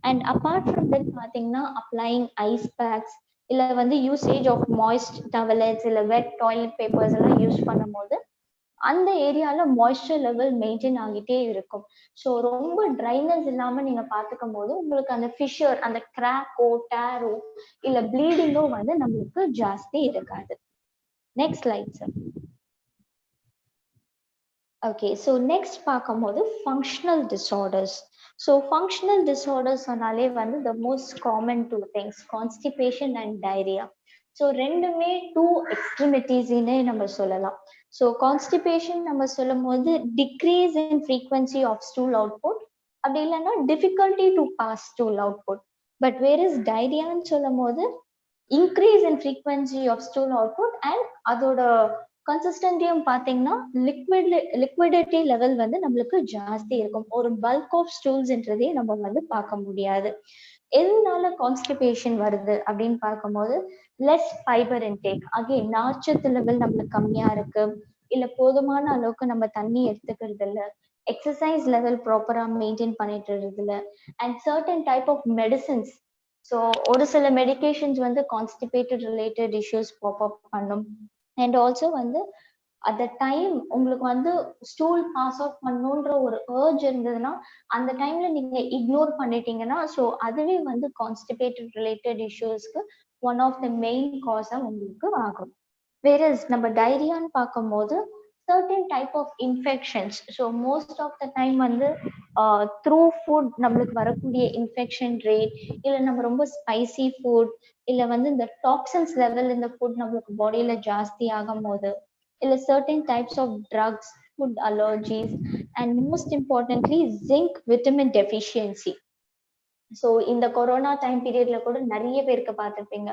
அண்ட் அப்பார்ட் ஃப்ரம் தட் பாத்தீங்கன்னா அப்ளைங் ஐஸ் பேக்ஸ், இல்ல வந்து யூசேஜ் ஆஃப் மாய்ஸ்ட் டவலெட்ஸ் இல்ல வெட் டாய்லெட் பேப்பர்ஸ் எல்லாம் யூஸ் பண்ணும்போது அந்த ஏரியால மாய்ஸ்சர் லெவல் மெயின்டைன் ஆகிட்டே இருக்கும். ஸோ ரொம்ப ட்ரைனஸ் இல்லாம நீங்க பாத்துக்கும் போது உங்களுக்கு அந்த ஃபிஷர், அந்த கிராக்கோ, டேரோ இல்ல ப்ளீடிங்கோ வந்து நம்மளுக்கு ஜாஸ்தி இருக்காது. Next slide sir. Okay, so next பார்க்கும்போது functional disorders. So functional disorders சொன்னாலே வந்து the most common two things constipation and diarrhoea. So ரெண்டுமே டூ எக்ஸ்ட்ரிமிட்டிஸ்னே நம்ம சொல்லலாம். ஸோ கான்ஸ்டிபேஷன் நம்ம சொல்லும் போது decrease in frequency of stool output, அப்படி இல்லைன்னா difficulty to pass stool output. But whereas டயரியான்னு சொல்லும் போது increase in frequency of stool output and அதோட கன்சிஸ்டன்டியும் பாத்தீங்கன்னா லிக்விடிட்டி லெவல் வந்து நம்மளுக்கு ஜாஸ்தி இருக்கும். ஒரு பல்க் ஆஃப் ஸ்டூல்ஸ்ன்றதே நம்ம வந்து பார்க்க முடியாது. எதனால கான்ஸ்டிபேஷன் வருது அப்படின்னு பார்க்கும்போது லெஸ் ஃபைபர் இன்டேக், அகைன் நார்ச்சத்து லெவல் நம்மளுக்கு கம்மியா இருக்கு, இல்ல போதுமான அளவுக்கு நம்ம தண்ணி எடுத்துக்கிறது இல்ல, எக்ஸசைஸ் லெவல் ப்ராப்பரா மெயின்டைன் பண்ணிட்டு இருக்கிறது இல்ல, and certain type of medicines. So ஒரு சில மெடிகேஷன்ஸ் வந்து கான்ஸ்டிபேட்டட் ரிலேட்டட் இஷ்யூஸ் பாப்அப் பண்ணும். அண்ட் ஆல்சோ வந்து அட் த டைம் உங்களுக்கு வந்து ஸ்டூல் பாஸ் அவுட் பண்ணணுன்ற ஒரு ஏர்ஜ் இருந்ததுன்னா அந்த டைம்ல நீங்க இக்னோர் பண்ணிட்டீங்கன்னா ஸோ அதுவே வந்து கான்ஸ்டிபேட்டட் ரிலேட்டட் இஷ்யூஸ்க்கு ஒன் ஆஃப் த மெயின் காஸா உங்களுக்கு ஆகும். வேறஸ் நம்ம டைரியான்னு பார்க்கும்போது certain type of infections. So most of the time வந்து த்ரூ ஃபுட் நம்மளுக்கு வரக்கூடிய இன்ஃபெக்ஷன் ரேட், இல்லை நம்ம ரொம்ப ஸ்பைசி ஃபுட், இல்லை வந்து இந்த டாக்ஸின்ஸ் லெவல் இந்த ஃபுட் நம்மளுக்கு பாடியில ஜாஸ்தி ஆகும் போது, இல்லை certain types of drugs, food allergies, and most importantly zinc vitamin deficiency. So இந்த கொரோனா டைம் பீரியட்ல கூட நிறைய பேருக்கு பார்த்துருப்பீங்க,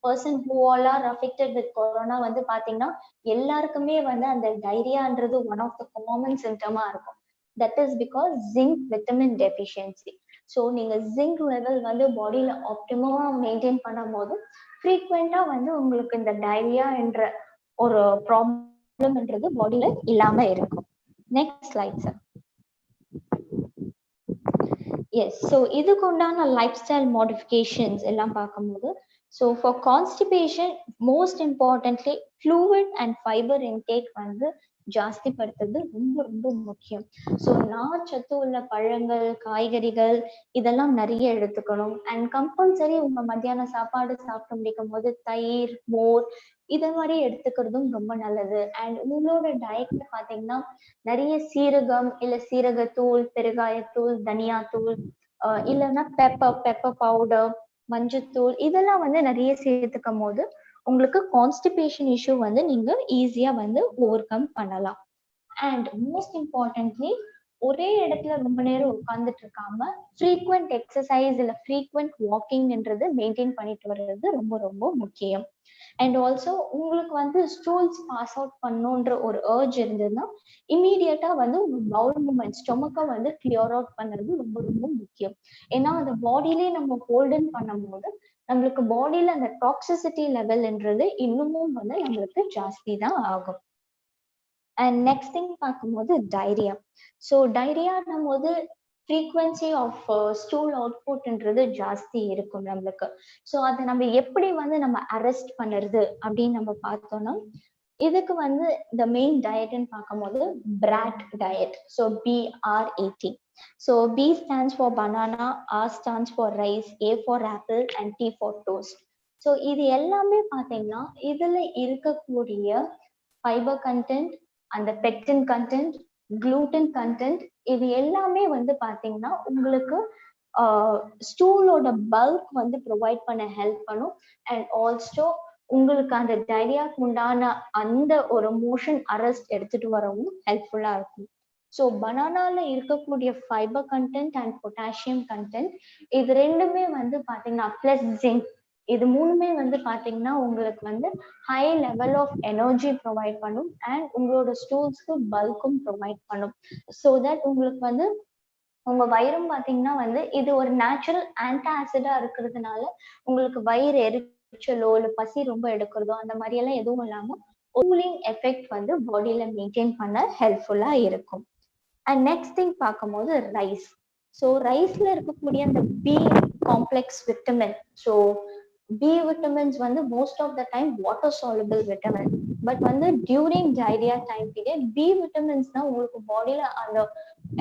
person who all are affected with corona வந்து பாத்தீங்கன்னா எல்லாருக்குமே வந்து அந்த டைரியான்றது ஒன் ஆஃப் த காமன் சிம்டமா இருக்கும். That is because zinc vitamin deficiency. So நீங்க ஜிங்க் லெவல் வந்து பாடியில ஆப்டிமமா மெயின்டைன் பண்ணும் போது ஃப்ரீக்வெண்டா வந்து உங்களுக்கு இந்த டைரியா என்ற ஒரு ப்ராப்ளம்ன்றது பாடியில இல்லாம இருக்கும். Next slide sir. Yes, so இதுக்கு உண்டான லைஃப் ஸ்டைல் மாடிஃபிகேஷன்ஸ் எல்லாம் பார்க்கும்போது, so for constipation most importantly fluid and fibre intake வந்து ஜாஸ்தி படுத்துறது ரொம்ப ரொம்ப முக்கியம். ஸோ நார்ச்சத்து உள்ள பழங்கள், காய்கறிகள் இதெல்லாம் நிறைய எடுத்துக்கணும். அண்ட் கம்பல்சரி உங்க மத்தியான சாப்பாடு சாப்பிட்டு முடிக்கும் போது தயிர், மோர் இத மாதிரி எடுத்துக்கிறதும் ரொம்ப நல்லது. அண்ட் உங்களோட டயட்ல பாத்தீங்கன்னா நிறைய சீரகம், இல்ல சீரகத்தூள், பெருகாயத்தூள், தனியாத்தூள், இல்லைன்னா பெப்பர் பவுடர், மஞ்சத்தூள் இதெல்லாம் வந்து நிறைய சேர்த்துக்கும் போது உங்களுக்கு கான்ஸ்டிபேஷன் இஷ்யூ வந்து நீங்க ஈஸியா வந்து ஓவர் கம் பண்ணலாம். அண்ட் மோஸ்ட் இம்பார்ட்டன்ட்லி ஒரே இடத்துல ரொம்ப நேரம் உட்கார்ந்துட்டு இருக்காம ஃப்ரீக்வெண்ட் எக்ஸசைஸ் இல்ல ஃப்ரீக்வெண்ட் வாக்கிங்ன்றது மெயின்டைன் பண்ணிட்டு வர்றது ரொம்ப ரொம்ப முக்கியம். அண்ட் ஆல்சோ உங்களுக்கு வந்து ஸ்டூல்ஸ் பாஸ் அவுட் பண்ணணுன்ற ஒரு ஏர்ஜ் இருந்ததுன்னா இமீடியட்டா வந்து உங்க பவுல் மூமெண்ட் ஸ்டொமக்கை வந்து கிளியர் அவுட் பண்றது ரொம்ப ரொம்ப முக்கியம். ஏன்னா அந்த பாடியிலே நம்ம ஹோல்டன் பண்ணும் போது நம்மளுக்கு பாடியில அந்த டாக்ஸிசிட்டி லெவல்ன்றது இன்னமும் வந்து நம்மளுக்கு ஜாஸ்தி தான் ஆகும். அண்ட் நெக்ஸ்ட் திங் பார்க்கும்போது டைரியா. ஸோ டைரியான்னும் போது ஃப்ரீக்வன்சி ஆஃப் ஸ்டூல் அவுட்புட்ன்றது ஜாஸ்தி இருக்கும் நம்மளுக்கு. ஸோ அதை நம்ம எப்படி வந்து நம்ம அரெஸ்ட் பண்ணுறது அப்படின்னு நம்ம பார்த்தோம்னா இதுக்கு வந்து இந்த மெயின் டயட்னு பார்க்கும்போது BRAT diet. So BRAT. So B stands for banana, R stands for rice, A for apple and T for toast. So இது எல்லாமே பார்த்தீங்கன்னா இதுல இருக்கக்கூடிய ஃபைபர் கண்டென்ட், அந்த பெக்டின் கண்டென்ட், குளூட்டன் கண்டென்ட் இது எல்லாமே வந்து பாத்தீங்கன்னா உங்களுக்கு ஸ்டூலோட பல்க் வந்து ப்ரொவைட் பண்ண ஹெல்ப் பண்ணும். அண்ட் ஆல்சோ உங்களுக்கு அந்த டைரியாக்கு உண்டான அந்த ஒரு மோஷன் அரெஸ்ட் எடுத்துட்டு வரவும் ஹெல்ப்ஃபுல்லா இருக்கும். ஸோ பனானால இருக்கக்கூடிய fibre content and potassium content இது ரெண்டுமே வந்து பாத்தீங்கன்னா பிளஸ் ஜிங்க் இது மூணுமே வந்து பாத்தீங்கன்னா உங்களுக்கு வந்து high level of energy provide பண்ணும் அண்ட் உங்களோட ஸ்டூல்ஸ்க்கு பல்கும் ப்ரொவைட் பண்ணும். ஸோ தட் உங்களுக்கு வந்து உங்க வயிறும் பாத்தீங்கன்னா வந்து இது ஒரு நேச்சுரல் ஆன்டாசிடா இருக்கிறதுனால உங்களுக்கு வயிறு எரிச்சலோ இல்ல பசி ரொம்ப எடுக்கிறதோ அந்த மாதிரி எல்லாம் எதுவும் இல்லாம கூலிங் எஃபெக்ட் வந்து பாடியில மெயின்டைன் பண்ண ஹெல்ப்ஃபுல்லா இருக்கும். அண்ட் நெக்ஸ்ட் திங் பார்க்கும்போது ரைஸ். ஸோ ரைஸ்ல இருக்கக்கூடிய அந்த B complex vitamin, so B vitamins வந்து most of the time water soluble vitamin. But வந்து during diarrhoea time period B vitamins தான் உங்களுக்கு பாடியில அந்த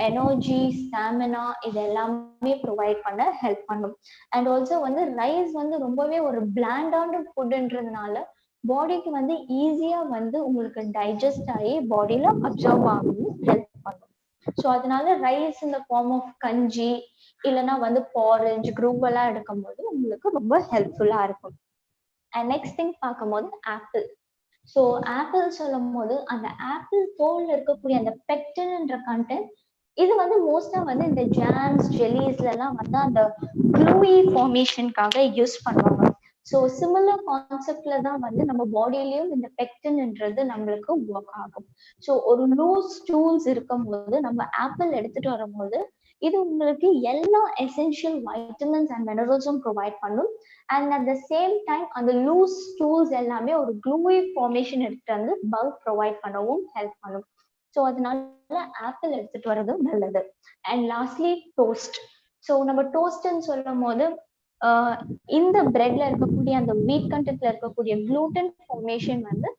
எனர்ஜி, ஸ்டாமினா இது எல்லாமே ப்ரொவைட் பண்ண ஹெல்ப் பண்ணும். அண்ட் ஆல்சோ வந்து ரைஸ் வந்து ரொம்பவே ஒரு பிளாண்டான ஃபுட்ன்றதுனால பாடிக்கு வந்து ஈஸியா வந்து உங்களுக்கு டைஜஸ்ட் ஆகி பாடியில அப்சர்வ் ஆகவும் ஹெல்ப் பண்ணும். ஸோ அதனால ரைஸ் இந்த ஃபார்ம் ஆஃப் கஞ்சி இல்லைன்னா வந்து பாரஞ்ச் குரூப் எல்லாம் எடுக்கும்போது உங்களுக்கு ரொம்ப ஹெல்ப்ஃபுல்லா இருக்கும். அண்ட் நெக்ஸ்ட் திங் பார்க்கும்போது ஆப்பிள். ஸோ ஆப்பிள் சொல்லும் போது அந்த ஆப்பிள் தோல்ல இருக்கக்கூடிய அந்த பெக்டின்ன்ற கண்டென்ட் இது வந்து மோஸ்டா வந்து இந்த ஜாம்ஸ் ஜெல்லிஸ்ல எல்லாம் வந்து அந்த க்ளூயி ஃபார்மேஷனுக்காக யூஸ் பண்ணுவாங்க. ஸோ சிமிலர் கான்செப்ட்ல தான் வந்து நம்ம பாடியிலயும் இந்த பெக்டின்ன்றது நம்மளுக்கு ஒர்க் ஆகும். ஸோ ஒரு லூஸ் ஸ்டூல்ஸ் இருக்கும் போது நம்ம ஆப்பிள் எடுத்துட்டு வரும்போது இது உங்களுக்கு எல்லா எசென்ஷியல் வைட்டமின்ஸ் அண்ட் மினரல்ஸும் ப்ரொவைட் பண்ணும். And at the same time அந்த லூஸ் ஸ்டூல்ஸ் எல்லாமே ஒரு க்ளூயி ஃபார்மேஷன் எடுத்துட்டு வந்து பல்க் ப்ரொவைட் பண்ணவும் ஹெல்ப் பண்ணும். ஸோ அதனால ஆப்பிள் எடுத்துட்டு வர்றது நல்லது. And lastly toast. ஸோ நம்ம டோஸ்ட்ன்னு சொல்லும் போது இந்த பிரெட்ல இருக்கக்கூடிய அந்த வீட் கண்டென்ட்ல இருக்கக்கூடிய குளூட்டன் ஃபார்மேஷன் வந்து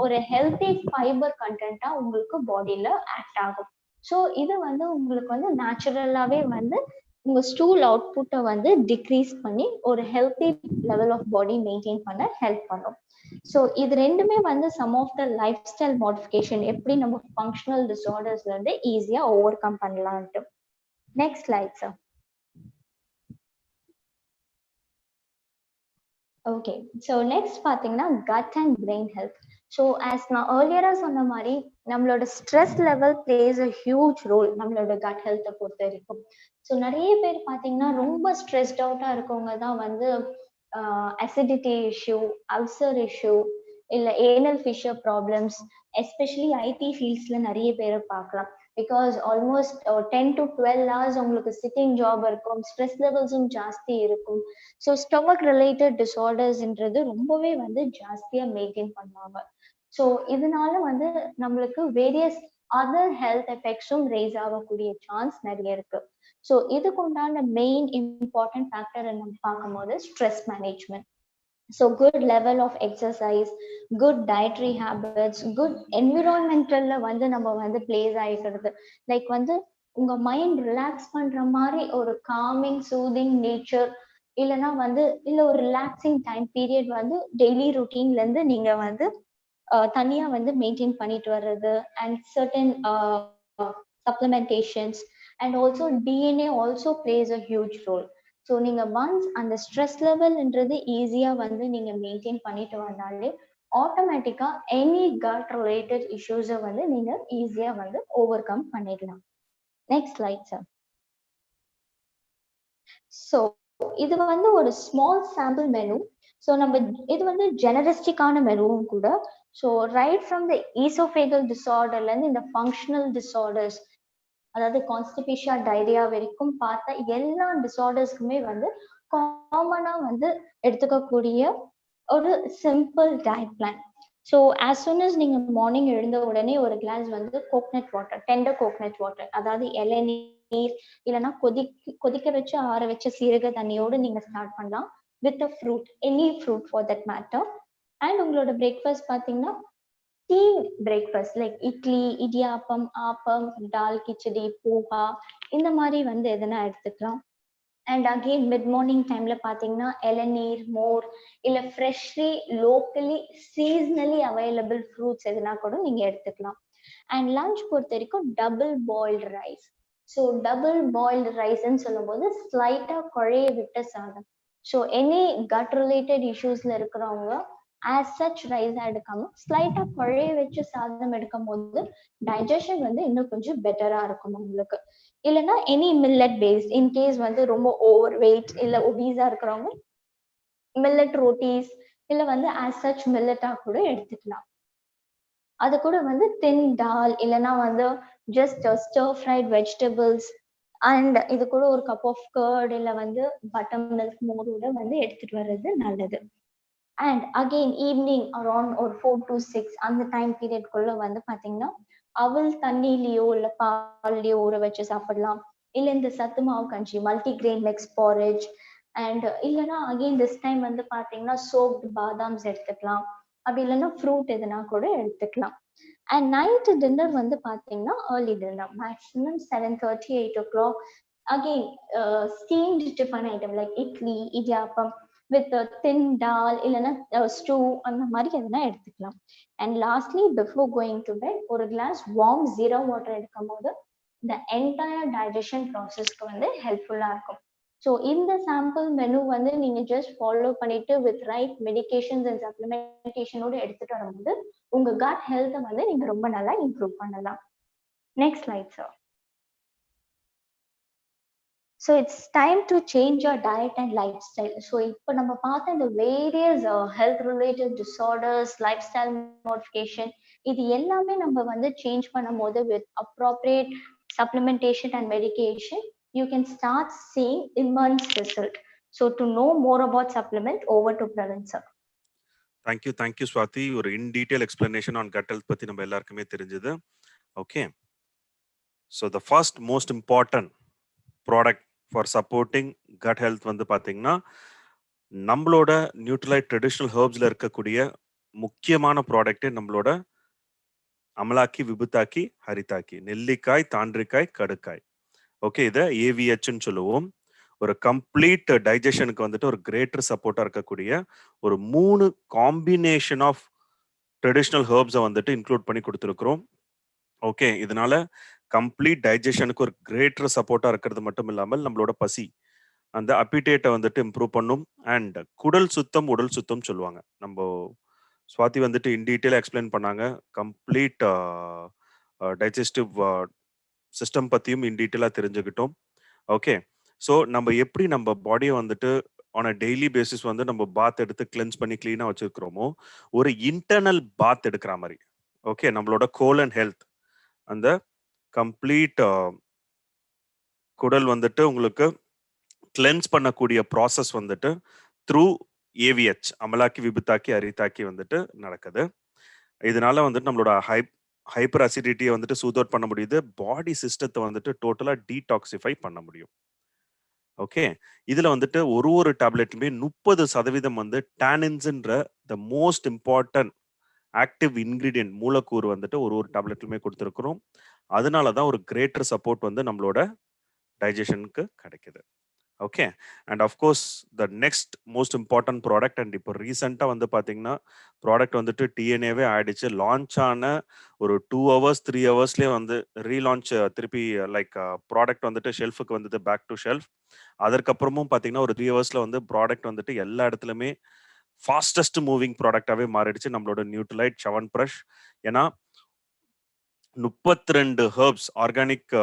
ஒரு ஹெல்த்தி ஃபைபர் கண்டென்ட்டா உங்களுக்கு பாடியில ஆக்ட் ஆகும். ஸோ இது வந்து உங்களுக்கு வந்து நேச்சுரலாவே வந்து உங்க ஸ்டூல் அவுட்புட்டை வந்து டிக்ரீஸ் பண்ணி ஒரு healthy level of body maintain பண்ண ஹெல்ப் பண்ணும். ஸோ இது ரெண்டுமே வந்து some of the lifestyle modification எப்படி நம்ம ஃபங்க்ஷனல் டிசார்டர்ஸ்ல இருந்து ஈஸியா ஓவர் கம் பண்ணலான்ட்டு. Next slide sir. Okay, so next பார்த்தீங்கன்னா gut and brain health. So as நான் ஏர்லியராக சொன்ன மாதிரி நம்மளோட stress level place a huge role நம்மளோட கட் ஹெல்த்தை பொறுத்த வரைக்கும். ஸோ நிறைய பேர் பார்த்தீங்கன்னா ரொம்ப ஸ்ட்ரெஸ்ட் அவுட்டாக இருக்கவங்க தான் வந்து அசிடிட்டி இஷ்யூ, அல்சர் இஷ்யூ, இல்லை anal fissure problems, especially IT ஃபீல்ட்ஸில் நிறைய பேரை பார்க்கலாம். பிகாஸ் ஆல்மோஸ்ட் 10 to 12 hours உங்களுக்கு சிட்டிங் ஜாப் இருக்கும், ஸ்ட்ரெஸ் லெவல்ஸும் ஜாஸ்தி இருக்கும். ஸோ ஸ்டொமக் ரிலேட்டட் டிசார்டர்ஸ்ன்றது ரொம்பவே வந்து ஜாஸ்தியாக மெயின்டைன் பண்ணுவாங்க. ஸோ இதனால வந்து நம்மளுக்கு வேரியஸ் அதர் ஹெல்த் எஃபெக்ட்ஸும் ரேஸ் ஆகக்கூடிய சான்ஸ் நிறைய இருக்கு. ஸோ இதுக்கு உண்டான மெயின் இம்பார்ட்டன்ட் ஃபேக்டர் நம்ம பார்க்கும்போது stress management. So good level of exercise, good dietary habits, good என்விரான்மெண்டல்ல வந்து நம்ம வந்து பிளேஸ் ஆகிக்கிறது. லைக் வந்து உங்க மைண்ட் ரிலாக்ஸ் பண்ற மாதிரி ஒரு காமிங் சூதிங் நேச்சர் இல்லைன்னா வந்து இல்லை ஒரு ரிலாக்ஸிங் டைம் பீரியட் வந்து டெய்லி ரொட்டீன்ல இருந்து நீங்க வந்து தனியா வந்து மெயின்டைன் பண்ணிட்டு வர்றது. And certain supplementations and also DNA also plays a huge role. So நீங்க ஒன்ஸ் அந்த ஸ்ட்ரெஸ் லெவல்ன்றது ஈஸியா வந்து நீங்க மெயின்டைன் பண்ணிட்டு வந்தாலே ஆட்டோமேட்டிக்கா எனி கட் ரிலேட்டட் இஷ்யூஸை வந்து நீங்க ஈஸியா வந்து ஓவர் கம் பண்ணிடலாம். Next slide sir. ஸோ இது வந்து ஒரு ஸ்மால் சாம்பிள் மெனு. ஸோ நம்ம இது வந்து ஜெனரிஸ்டிக்கான மெனுவும் கூட. So right from the oesophageal டிசார்டர்ல இருந்து இந்த ஃபங்க்ஷனல் டிசார்டர்ஸ், அதாவது கான்ஸ்டிபேஷியா, டைரியா வரைக்கும் பார்த்த எல்லா டிசார்டர்ஸ்க்குமே வந்து காமனா வந்து எடுத்துக்கக்கூடிய ஒரு simple diet plan. So as soon as நீங்க மார்னிங் எழுந்த உடனே ஒரு கிளாஸ் வந்து coconut water, tender coconut water, அதாவது இளநீர் இல்லைன்னா கொதிக்க வச்சு ஆற வச்ச சீரக தண்ணியோடு நீங்க ஸ்டார்ட் பண்ணலாம். With a fruit, any fruit for that matter. And உங்களோட பிரேக்ஃபாஸ்ட் பார்த்தீங்கன்னா tea breakfast like idli, idiyappam, appam, dal, khichdi, poha இந்த மாதிரி வந்து எதனா எடுத்துக்கலாம். அண்ட் அகெயின் மிட் மார்னிங் டைம்ல பார்த்தீங்கன்னா இளநீர், மோர் இல்லை freshly locally seasonally available fruits எதுனா கூட நீங்க எடுத்துக்கலாம். அண்ட் லஞ்ச் பொறுத்த வரைக்கும் double boiled rice. So double boiled ரைஸ்ன்னு சொல்லும் போது ஸ்லைட்டா குழைய விட்ட சாதம். ஸோ எனி கட் ரிலேட்டட் இஷ்யூஸ்ல இருக்கிறவங்க ஆஸ் சச் ரைஸா எடுக்காம ஸ்லைட்டா குழைய வச்சு சாதம் எடுக்கும் போது டைஜஷன் வந்து இன்னும் கொஞ்சம் பெட்டரா இருக்கும் உங்களுக்கு. இல்லைன்னா எனி மில்லட் பேஸ்ட், இன்கேஸ் வந்து ரொம்ப ஓவர் வெயிட் இல்லை ஒபீஸா இருக்கிறவங்க மில்லட் ரோட்டீஸ் இல்லை வந்து ஆஸ் சச் மில்லட்டா கூட எடுத்துக்கலாம். அது கூட வந்து தின் டால் இல்லைன்னா வந்து ஜஸ்ட் ஸ்டர் ஃப்ரைட் வெஜிடபிள்ஸ் அண்ட் இது கூட ஒரு கப் ஆஃப் கர்ட் இல்லை வந்து பட்டர் மில்க் மோரோட வந்து எடுத்துட்டு வர்றது நல்லது. அண்ட் அகெயின் ஈவினிங் அரௌண்ட் ஒரு 4 to 6 அந்த டைம் பீரியட்குள்ள வந்து பார்த்தீங்கன்னா அவல் தண்ணியிலையோ இல்லை பால்லையோ ஊற வச்சு சாப்பிடலாம். இல்லை இந்த சத்து மாவு கஞ்சி, மல்டிகிரெயின் மிக்ஸ் பாரேஜ் அண்ட் இல்லைன்னா அகெயின் திஸ் டைம் வந்து பார்த்தீங்கன்னா சோப்டு பாதாம்ஸ் எடுத்துக்கலாம், அப்படி இல்லைன்னா ஃப்ரூட் எதுனா கூட எடுத்துக்கலாம். அண்ட் நைட்டு டின்னர் வந்து பார்த்தீங்கன்னா early dinner maximum 7:30 8 o'clock. Again steamed tiffin item like idli idiyappam with thin dal இல்லைன்னா ஸ்டூ அந்த மாதிரி எதுனா எடுத்துக்கலாம். And lastly before going to bed ஒரு கிளாஸ் வார்ம் ஜீரோ வாட்டர் எடுக்கும் போது இந்த என்டையர் டைஜஷன் ப்ராசஸ்க்கு வந்து ஹெல்ப்ஃபுல்லா இருக்கும். ஸோ இந்த சாம்பிள் மெனு வந்து நீங்க ஜஸ்ட் ஃபாலோ பண்ணிட்டு வித் ரைட் மெடிகேஷன்ஸ் அண்ட் சப்ளிமெண்டேஷனோட எடுத்துட்டு வரும்போது உங்க கட் ஹெல்த்தை வந்து நீங்க ரொம்ப நல்லா இம்ப்ரூவ் பண்ணலாம். Next slide sir. So it's time to change your diet and lifestyle. So இப்போ நம்ம பார்த்த இந்த various health related disorders lifestyle modification இது எல்லாமே நம்ம வந்து சேஞ்ச் பண்ணும் போது with appropriate supplementation and medication you can start seeing immense result. So to know more about supplement, over to Praveen sir. Thank you Swati. ஒரு in detail explanation on gut health பத்தி நம்ம எல்லாருக்குமே தெரிஞ்சது. Okay, so the first most important product for supporting gut health வந்து பாத்தீங்கன்னா நம்மளோட நியூட்ரலைட் ட்ரெடிஷனல் ஹெர்ப்ஸ்ல இருக்கக்கூடிய முக்கியமான ப்ராடக்ட் நம்மளோட அமலாக்கி விபுத்தாக்கி ஹரிதாக்கி நெல்லிக்காய் தாண்டிக்காய் கடுக்காய். ஓகே, இதை ஏவிஹெச்ன்னு சொல்லுவோம். ஒரு கம்ப்ளீட் டைஜஷனுக்கு வந்துட்டு ஒரு கிரேட்டர் சப்போர்ட்டா இருக்கக்கூடிய ஒரு 3 காம்பினேஷன் ஆஃப் ட்ரெடிஷ்னல் ஹெர்ப்ஸை வந்துட்டு இன்க்ளூட் பண்ணி கொடுத்துருக்குறோம். ஓகே, இதனால கம்ப்ளீட் டைஜஷனுக்கு ஒரு கிரேட்டர் சப்போர்ட்டா இருக்கிறது மட்டும் இல்லாமல் நம்மளோட பசி அந்த அப்பிடேட்டை வந்துட்டு இம்ப்ரூவ் பண்ணும். அண்ட் குடல் சுத்தம் உடல் சுத்தம் சொல்லுவாங்க. நம்ம ஸ்வாதி வந்துட்டு இன் டீட்டெயிலாக எக்ஸ்பிளைன் பண்ணாங்க. கம்ப்ளீட் டைஜஸ்டிவ் சிஸ்டம் பற்றியும் இன் டீட்டெயிலாக தெரிஞ்சுக்கிட்டோம். ஓகே, ஸோ நம்ம எப்படி நம்ம பாடியை வந்துட்டு ஆன் அ டெய்லி பேசிஸ் வந்து நம்ம பாத் எடுத்து கிளென்ஸ் பண்ணி க்ளீனாக வச்சுருக்கிறோமோ ஒரு இன்டர்னல் பாத் எடுக்கிற மாதிரி. ஓகே, நம்மளோட கோலன் ஹெல்த் அந்த கம்ப்ளீட் குடல் வந்துட்டு உங்களுக்கு கிளென்ஸ் பண்ணக்கூடிய ப்ராசஸ் வந்துட்டு த்ரூ ஏவிஹெச் அமலாக்கி விபுத்தாக்கி அரிதாக்கி வந்துட்டு நடக்குது. இதனால வந்துட்டு நம்மளோட ஹைப்பர் அசிடிட்டியை வந்துட்டு சூட் அவுட் பண்ண முடியுது. பாடி சிஸ்டத்தை வந்துட்டு டோட்டலாக டீடாக்சிஃபை பண்ண முடியும். ஓகே, இதுல வந்துட்டு ஒரு டேப்லெட்லுமே 30% வந்து டானின்ஸ்ன்ற the most important active ingredient மூலக்கூறு வந்துட்டு ஒரு டேப்லெட்லுமே கொடுத்துருக்குறோம். அதனால தான் ஒரு கிரேட்டர் சப்போர்ட் வந்து நம்மளோட டைஜஷனுக்கு கிடைக்குது. Okay, and of course the next most important product and இப்போ ரீசெண்டாக வந்து பார்த்தீங்கன்னா ப்ராடக்ட் வந்துட்டு டிஎன்ஏவே ஆயிடுச்சு. லான்ச் ஆன ஒரு 2 hours 3 hours வந்து ரீலான்ச் திருப்பி லைக் ப்ராடக்ட் வந்துட்டு ஷெல்ஃபுக்கு வந்தது, பேக் டு ஷெல்ஃப். அதற்கப்புறமும் பார்த்தீங்கன்னா ஒரு 3 hours வந்து ப்ராடக்ட் வந்துட்டு எல்லா இடத்துலையுமே ஃபாஸ்டஸ்ட் மூவிங் ப்ராடக்டாகவே மாறிடுச்சு நம்மளோட நியூட்ரலைட் ஷவன் ப்ரஷ். ஏன்னா 32 ஹெர்ப்ஸ் ஆர்கானிக்,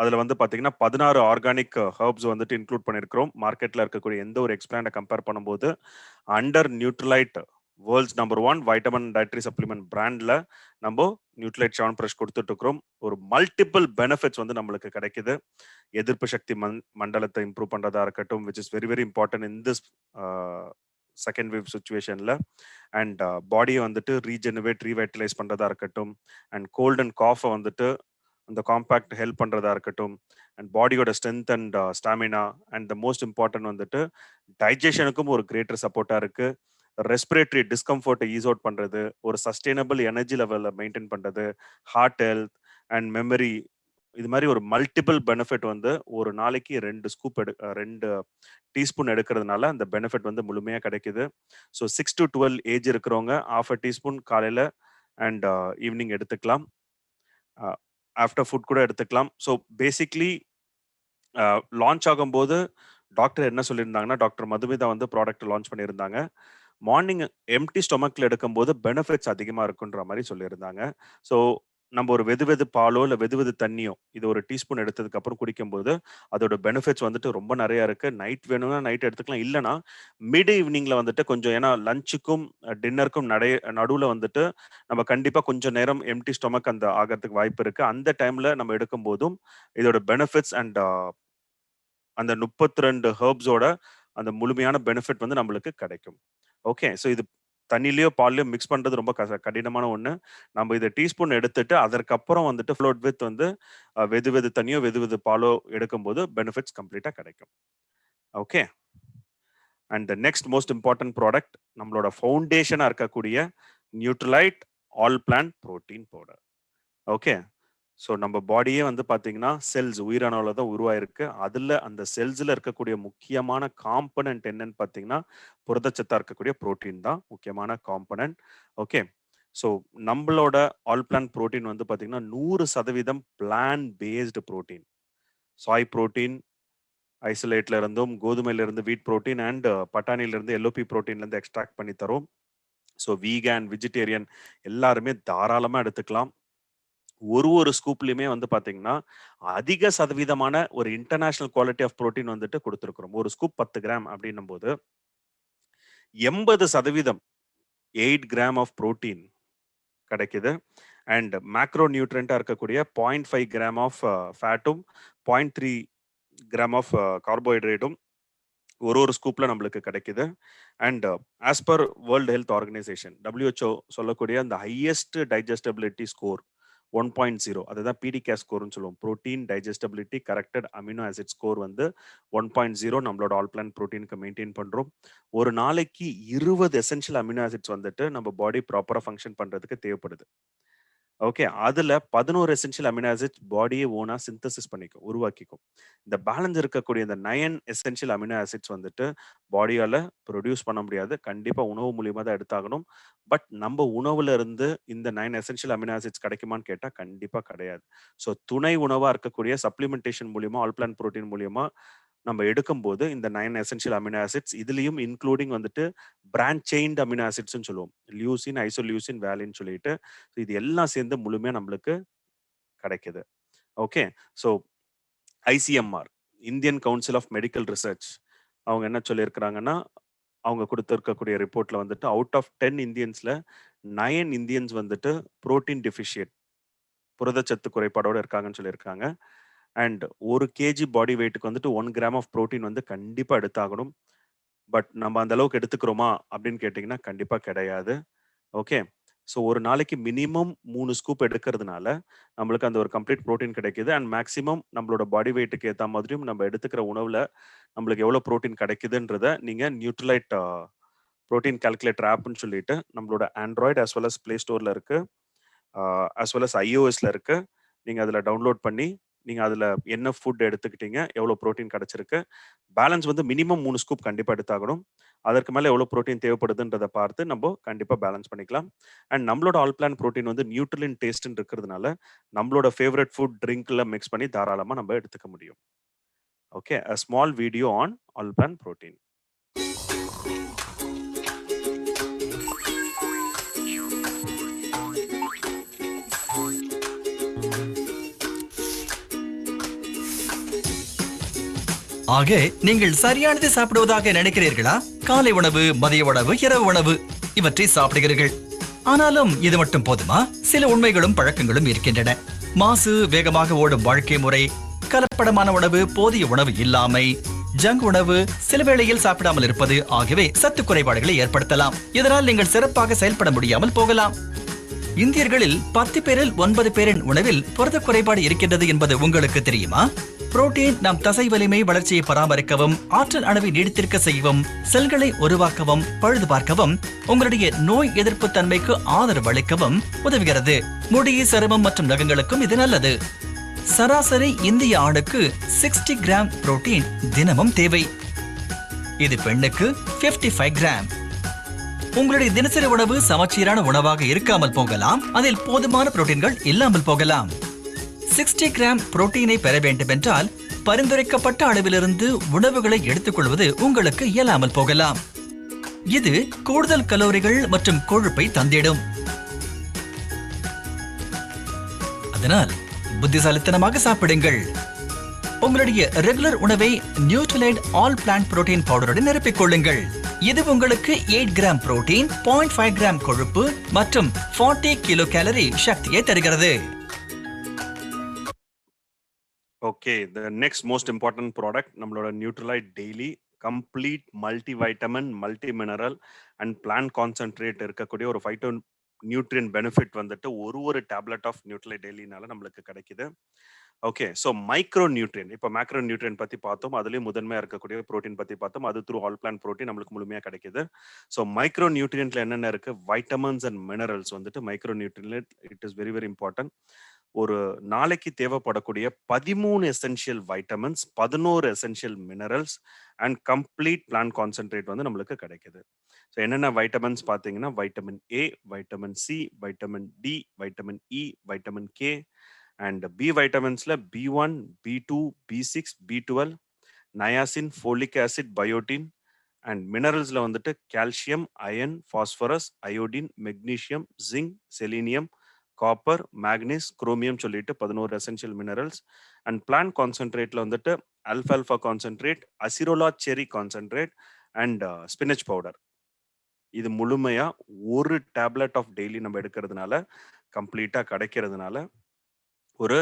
அதில் வந்து பார்த்தீங்கன்னா 16 ஆர்கானிக் ஹெர்ப்ஸ் வந்துட்டு இன்க்ளூட் பண்ணியிருக்கிறோம். மார்க்கெட்டில் இருக்கக்கூடிய எந்த ஒரு எக்ஸ்பிளாண்டை கம்பேர் பண்ணும்போது under Nutrilite world's number 1 vitamin dietary supplement பிராண்டில் நம்ம நியூட்ரலைட் ஷவன் ப்ரஷ் கொடுத்துட்டு இருக்கிறோம். ஒரு மல்டிபிள் பெனிஃபிட்ஸ் வந்து நம்மளுக்கு கிடைக்குது. எதிர்ப்பு சக்தி மண்டலத்தை இம்ப்ரூவ் பண்ணுறதா இருக்கட்டும், which is very very important in this second wave சுச்சுவேஷனில். அண்ட் பாடியை வந்துட்டு ரீவைட்டலைஸ் பண்ணுறதா இருக்கட்டும், அண்ட் கோல்ட் அண்ட் காஃபை வந்துட்டு அந்த காம்பேக்ட் ஹெல்ப் பண்ணுறதா இருக்கட்டும், அண்ட் பாடியோட strength and stamina, and the most important வந்துட்டு டைஜஷனுக்கும் ஒரு கிரேட்டர் சப்போர்ட்டாக இருக்குது. ரெஸ்பிரேட்டரி டிஸ்கம்ஃபர்ட்டை ஈஸ் அவுட் பண்ணுறது, ஒரு சஸ்டெயினபிள் எனர்ஜி லெவலில் மெயின்டைன் பண்ணுறது, ஹார்ட் ஹெல்த் அண்ட் மெமரி, இது மாதிரி ஒரு மல்டிபிள் பெனிஃபிட் வந்து ஒரு நாளைக்கு 2 டீஸ்பூன் எடுக்கிறதுனால அந்த பெனிஃபிட் வந்து முழுமையாக கிடைக்குது. ஸோ 6 to 12 ஏஜ் இருக்கிறவங்க 1/2 டீஸ்பூன் காலையில் அண்ட் ஈவினிங் எடுத்துக்கலாம். ஆஃப்டர் ஃபுட் கூட எடுத்துக்கலாம். ஸோ பேசிக்லி லான்ச் ஆகும்போது டாக்டர் என்ன சொல்லியிருந்தாங்கன்னா, டாக்டர் மதுமிதா வந்து ப்ராடக்ட் லான்ச் பண்ணியிருந்தாங்க. மார்னிங் எம்டி ஸ்டொமக்கில் எடுக்கும்போது பெனிஃபிட்ஸ் அதிகமாக இருக்குன்ற மாதிரி சொல்லியிருந்தாங்க. ஸோ நம்ம ஒரு வெது பாலோ இல்லை வெது தண்ணியோ இது ஒரு டீஸ்பூன் எடுத்ததுக்கு அப்புறம் குடிக்கும்போது அதோட பெனிஃபிட்ஸ் வந்துட்டு ரொம்ப நிறைய இருக்கு. நைட் வேணும்னா நைட் எடுத்துக்கலாம், இல்லைனா மிட் ஈவினிங்ல வந்துட்டு கொஞ்சம், ஏன்னா லஞ்சுக்கும் டின்னருக்கும் நடுவில் வந்துட்டு நம்ம கண்டிப்பாக கொஞ்சம் நேரம் எம்டி ஸ்டொமக் அந்த ஆகிறதுக்கு வாய்ப்பு இருக்கு. அந்த டைம்ல நம்ம எடுக்கும் போதும் இதோட பெனிஃபிட்ஸ் அண்ட் அந்த 32 ஹெர்ப்ஸோட அந்த முழுமையான பெனிஃபிட் வந்து நம்மளுக்கு கிடைக்கும். ஓகே, ஸோ இது தண்ணிலையோ பால்லையோ மிக்ஸ் பண்ணுறது ரொம்ப கடினமான ஒன்று. நம்ம இதை டீஸ்பூன் எடுத்துட்டு அதற்கப்புறம் வந்துட்டு ஃப்ளோட் வித் வந்து வெது தண்ணியோ வெது பாலோ எடுக்கும்போது பெனிஃபிட்ஸ் கம்ப்ளீட்டாக கிடைக்கும். Okay, and the next most important product நம்மளோட ஃபவுண்டேஷனா இருக்கக்கூடிய Nutrilite all plant protein powder. Okay, so நம்ம பாடியே வந்து பார்த்தீங்கன்னா செல்ஸ் உயிரணுவில் தான் உருவாயிருக்கு. அதில் அந்த செல்ஸில் இருக்கக்கூடிய முக்கியமான காம்பனன்ட் என்னன்னு பார்த்தீங்கன்னா புரதச்சத்தா இருக்கக்கூடிய புரோட்டீன் தான் முக்கியமான காம்பனன்ட். ஓகே, ஸோ நம்மளோட ஆல் பிளான் புரோட்டீன் வந்து பார்த்தீங்கன்னா 100% plant based protein. Soy protein ஐசோலேட்ல இருந்தும், கோதுமையில இருந்து வீட் புரோட்டீன் அண்ட் பட்டாணியில இருந்து எல்ஓபி புரோட்டீன்ல இருந்து எக்ஸ்ட்ராக்ட் பண்ணி தரும். ஸோ வீகன் வெஜிடேரியன் எல்லாருமே தாராளமா எடுத்துக்கலாம். ஒரு ஸ்கூப்லயுமே வந்து பாத்தீங்கன்னா அதிக சதவீதமான ஒரு இன்டர்நேஷனல் குவாலிட்டி ஆஃப் புரோட்டீன் வந்துட்டு கொடுத்துருக்கிறோம். ஒரு ஸ்கூப் 10 கிராம் அப்படின்னும் போது 80% 8 கிராம் ஆஃப் புரோட்டீன் கிடைக்குது. அண்ட் மேக்ரோ நியூட்ரியண்டா இருக்கக்கூடிய 0.5 கிராம் ஆஃப் ஃபேட்டும் 0.3 கிராம் ஆஃப் கார்போஹைட்ரேட்டும் ஒரு ஸ்கூப்ல நம்மளுக்கு கிடைக்குது. And as per world health organisation WHO சொல்லக்கூடிய அந்த ஹையஸ்ட் டைஜஸ்டபிலிட்டி ஸ்கோர் 1.0, அதுதான் PDCAS ஸ்கோர்னு சொல்லுவோம். Protein digestibility corrected amino acid score வந்து 1.0 நம்மளோட ஆல் பிளான் புரோட்டீனுக்கு மெயின்டைன் பண்றோம். ஒரு நாளைக்கு 20 எசென்ஷியல் அமினோ ஆசிட்ஸ் வந்துட்டு நம்ம பாடி ப்ராப்பரா ஃபங்க்ஷன் பண்றதுக்கு தேவைப்படுது. ஓகே, அதுல 11 எசென்ஷியல் அமினோ ஆசிட்ஸ் பாடியே ஓனா சிந்தசிஸ் பண்ணிக்கும், உருவாக்கிக்கும். இந்த பேலன்ஸ் இருக்கக்கூடிய இந்த 9 எசென்ஷியல் அமினோ ஆசிட்ஸ் வந்துட்டு பாடியால ப்ரொடியூஸ் பண்ண முடியாது. கண்டிப்பா உணவு மூலியமா தான் எடுத்தாகணும். பட் நம்ம உணவுல இருந்து இந்த 9 எசென்ஷியல் அமினோ ஆசிட்ஸ் கிடைக்குமான்னு கேட்டா கண்டிப்பா கிடையாது. ஸோ துணை உணவா இருக்கக்கூடிய சப்ளிமெண்டேஷன் மூலியமா ஆல் பிளான் புரோட்டீன் மூலியமா நம்ம எடுக்கும்போது இந்த 9 எசென்ஷியல் அமினோ ஆசிட்ஸ் இதுலயும் இன்க்ளூடிங் வந்துட்டு பிரான்ச் செயின்ட் அமினோ ஆசிட்ஸ்னு சொல்லுவோம். லியூசின், ஐசோலியூசின், வேலின் சொல்லிட்டு இது எல்லாம் சேர்ந்து முழுமையா நம்மளுக்கு கிடைக்குது. Okay, so ICMR Indian Council of Medical Research அவங்க என்ன சொல்லியிருக்கிறாங்கன்னா, அவங்க கொடுத்திருக்கக்கூடிய ரிப்போர்ட்ல வந்துட்டு அவுட் ஆஃப் 10 இந்தியன்ஸ்ல 9 இந்தியன்ஸ் வந்துட்டு புரோட்டீன் டெஃபிஷியன்ட், புரதச்சத்து குறைபாடோட இருக்காங்கன்னு சொல்லியிருக்காங்க. அண்ட் 1 kg பாடி வெயிட்டுக்கு வந்துட்டு 1 கிராம் ஆஃப் புரோட்டீன் வந்து கண்டிப்பா எடுத்தாகணும். பட் நம்ம அந்த அளவுக்கு எடுத்துக்கிறோமா அப்படின்னு கேட்டிங்கன்னா கண்டிப்பா கிடையாது. ஓகே, ஸோ ஒரு நாளைக்கு மினிமம் 3 ஸ்கூப் எடுக்கிறதுனால நம்மளுக்கு அந்த ஒரு கம்ப்ளீட் புரோட்டீன் கிடைக்குது. அண்ட் மேக்ஸிமம் நம்மளோட பாடி வெயிட்டுக்கு ஏற்ற மாதிரியும் நம்ம எடுத்துக்கிற உணவுல நம்மளுக்கு எவ்வளோ புரோட்டீன் கிடைக்குதுன்றத நீங்க நியூட்ரலைட் புரோட்டீன் கால்குலேட்டர் ஆப்னு சொல்லிட்டு நம்மளோட Android as well as play ஸ்டோர்ல இருக்கு, as well as iOSல இருக்கு. நீங்க அதுல டவுன்லோட் பண்ணி நீங்க அதுல என்ன ஃபுட் எடுத்துக்கிட்டீங்க, எவ்வளவு புரோட்டீன் கிடைச்சிருக்கு, பேலன்ஸ் வந்து மினிமம் 3 ஸ்கூப் கண்டிப்பா எடுத்தாகணும். அதற்கு மேல எவ்வளவு புரோட்டீன் தேவைப்படுதுன்றதை பார்த்து நம்ம கண்டிப்பா பேலன்ஸ் பண்ணிக்கலாம். அண்ட் நம்மளோட ஆல் பிளான் புரோட்டீன் வந்து நியூட்ரலின் டேஸ்ட்னு இருக்கிறதுனால நம்மளோட ஃபேவரட் ஃபுட் ட்ரிங்க்ல மிக்ஸ் பண்ணி தாராளமா நம்ம எடுத்துக்க முடியும். Okay, a small video on all plant protein. ஆக நீங்கள் சரியானதை சாப்பிடுவதாக நினைக்கிறீர்களா? காலை உணவு, மதிய உணவு, இரவு உணவு இவற்றை சாப்பிடுகிறீர்கள். ஆனாலும் இது மட்டும் போதுமா? சில உண்மைகளும் பழக்கங்களும் இருக்கின்றன. மாசு, வேகமாக ஓடும் வாழ்க்கை முறை, கலப்படமான உணவு, போதிய உணவு இல்லாமை, ஜங்க் உணவு, சில வேளையில் சாப்பிடாமல் இருப்பது ஆகியவை சத்து குறைபாடுகளை ஏற்படுத்தலாம். இதனால் நீங்கள் சிறப்பாக செயல்பட முடியாமல் போகலாம். இந்தியர்களில் 10 பேரில் 9 பேரின் உணவில் புரத குறைபாடு இருக்கின்றது என்பது உங்களுக்கு தெரியுமா? புரோட்டீன் நம் தசை வலிமை, வளர்ச்சியை பராமரிக்கவும், ஆற்றல் அளவை நீடித்திருக்க செய்யவும், செல்களை உருவாக்கவும், பழுது பார்க்கவும், உங்களுடைய நோய் எதிர்ப்பு தன்மைக்கு ஆதரவு அளிக்கவும் உதவுகிறது. முடி, சருமம் மற்றும் நகங்களுக்கும் இது நல்லது. சராசரி இந்திய ஆணுக்கு 60 கிராம் புரோட்டீன் தினமும் தேவை. இது பெண்ணுக்கு 55 கிராம். உங்களுடைய தினசரி உணவு சமச்சீரான உணவாக இருக்காமல் போகலாம். அதில் போதுமான புரோட்டீன்கள் இல்லாமல் போகலாம். 60 கிராம் புரோட்டீனை பெற வேண்டும் என்றால் பரிந்துரைக்கப்பட்ட அளவிலிருந்து உணவுகளை எடுத்துக்கொள்வது உங்களுக்கு இயலாமல் போகலாம். இது கூடுதல் கலோரிகள் மற்றும் கொழுப்பை தந்திடும். அதனால் புத்திசாலித்தனமாக சாப்பிடுங்கள். உங்களுடைய ரெகுலர் உணவை நியூட்ரலைட் ஆல் பிளான்ட் புரோட்டீன் பவுடருடன் நிரப்பிக் கொள்ளுங்கள். இது உங்களுக்கு 8 கிராம் புரோட்டீன், 0.5 கிராம் கொழுப்பு மற்றும் 40 கிலோ கேலரி சக்தியை தருகிறது. Okay, the next most important product நம்மளோட Nutrilite daily complete multi vitamin, multi mineral and plant concentrate இருக்கக்கூடிய ஒரு ஃபைட்டோ நியூட்ரியன் பெனிஃபிட் வந்துட்டு ஒரு டேப்லெட் ஆஃப் நியூட்ரலைட் டெய்லினால நம்மளுக்கு கிடைக்குது. ஓகே, ஸோ மைக்ரோ நியூட்ரியன், இப்போ மேக்ரோ நியூட்ரியன் பத்தி பார்த்தோம். அதுலயும் முதன்மையா இருக்கக்கூடிய புரோட்டீன் பத்தி பார்த்தோம். அது த்ரூ ஆல் பிளான்ட் புரோட்டீன் நம்மளுக்கு முழுமையா கிடைக்குது. ஸோ மைக்ரோ நியூட்ரியன்ட்ல என்னென்ன இருக்கு? வைட்டமின்ஸ் அண்ட் மினரல்ஸ் வந்துட்டு மைக்ரோ நியூட்ரியன்ல it is very very important. ஒரு நாளைக்கு தேவைப்படக்கூடிய 13 essential vitamins, 11 essential minerals and complete plant concentrate வந்து நம்மளுக்கு கிடைக்குது. ஸோ என்னென்ன வைட்டமின்ஸ் பார்த்தீங்கன்னா, vitamin A, vitamin C, vitamin D, vitamin E, vitamin K and B வைட்டமின்ஸ்ல B1, B2, B6, B12, niacin, folic acid, biotin and மினரல்ஸ்ல வந்துட்டு calcium, iron, phosphorus, iodine, magnesium, zinc, selenium, copper, manganese, chromium சொல்லிட்டு 11 எசென்ஷியல் மினரல்ஸ் அண்ட் பிளான்ட் கான்சென்ட்ரேட்ல வந்துட்டு அல்ஃபால்ஃபா கான்சென்ட்ரேட், அசிரோலா செரி கான்சென்ட்ரேட் அண்ட் ஸ்பினச் பவுடர். இது முழுமையா ஒரு டேப்லெட் ஆஃப் டெய்லி நம்ம எடுக்கிறதுனால கம்ப்ளீட்டா கிடைக்கிறதுனால ஒரு